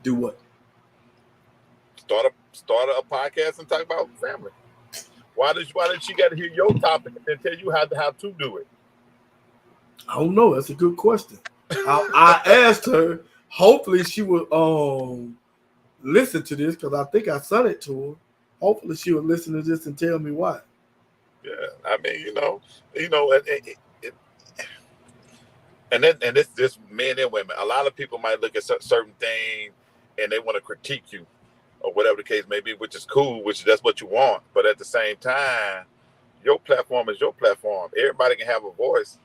Do what? Start a podcast and talk about family. Why did she got to hear your topic and then tell you how to do it? I don't know. That's a good question. I asked her. Hopefully, she would listen to this because I think I sent it to her. Hopefully, she would listen to this and tell me why. Yeah, I mean, and this men and women. A lot of people might look at certain things and they want to critique you or whatever the case may be, which is cool, which that's what you want. But at the same time, your platform is your platform. Everybody can have a voice.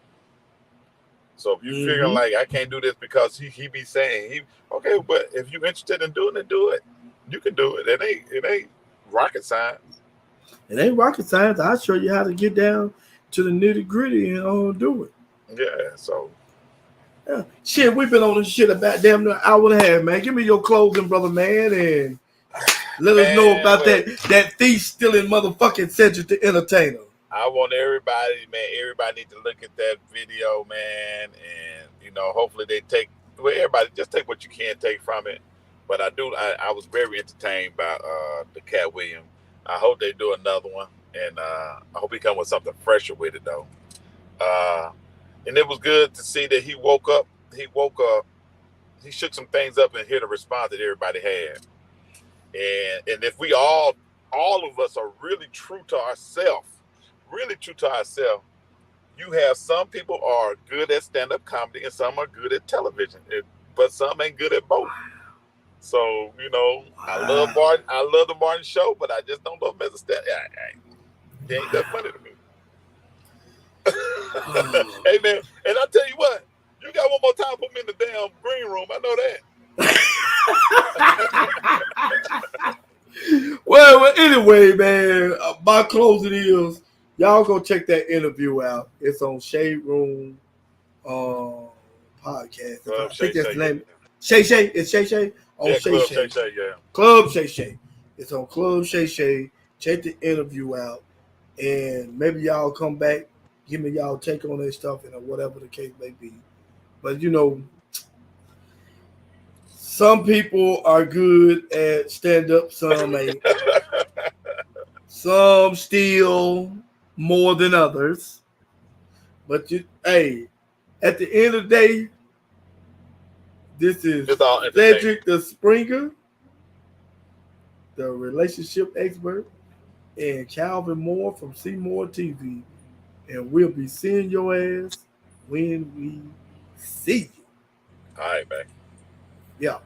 So if you figure Mm-hmm. like I can't do this because he be saying okay, but if you're interested in doing it, do it. You can do it. It ain't rocket science. It ain't rocket science. I'll show you how to get down to the nitty gritty and do it. Yeah. So Yeah. Shit, we've been on this shit about damn near an hour and a half, man. Give me your closing, brother, man, and let us know man, about look, that thief stealing motherfucking Cedric the Entertainer. I want everybody, man. Everybody need to look at that video, man, and hopefully they take. Well, everybody just take what you can take from it. But I was very entertained by the Cat Williams. I hope they do another one, and I hope he come with something fresher with it though. Uh, and it was good to see that he woke up. He woke up. He shook some things up and hear the response that everybody had. And if we all of us are really true to ourselves, you have some people are good at stand-up comedy and some are good at television, but some ain't good at both. So Wow. I love the Martin show, but I just don't love him as a stand. He ain't that funny to me. Oh. Hey man, and I tell you what, you got one more time, put me in the damn green room. I know that. Well, anyway, man, my closing is y'all go check that interview out. It's on Shade Room podcast. I think Shay that's the Shay, name. Shay Shay. It's Shay Shay on yeah, Shay Club Shay Shay. Shay, yeah. Club Shay Shay. It's on Club Shay Shay. Check the interview out, and maybe y'all come back, give me y'all take on that stuff, and whatever the case may be. But some people are good at stand up, some ain't. Some steal more than others. But hey, at the end of the day, this It's is all entertainment. Cedric the Springer, the relationship expert, and Calvin Moore from Seymour TV. And we'll be seeing your ass when we see you. All right, man. Yeah.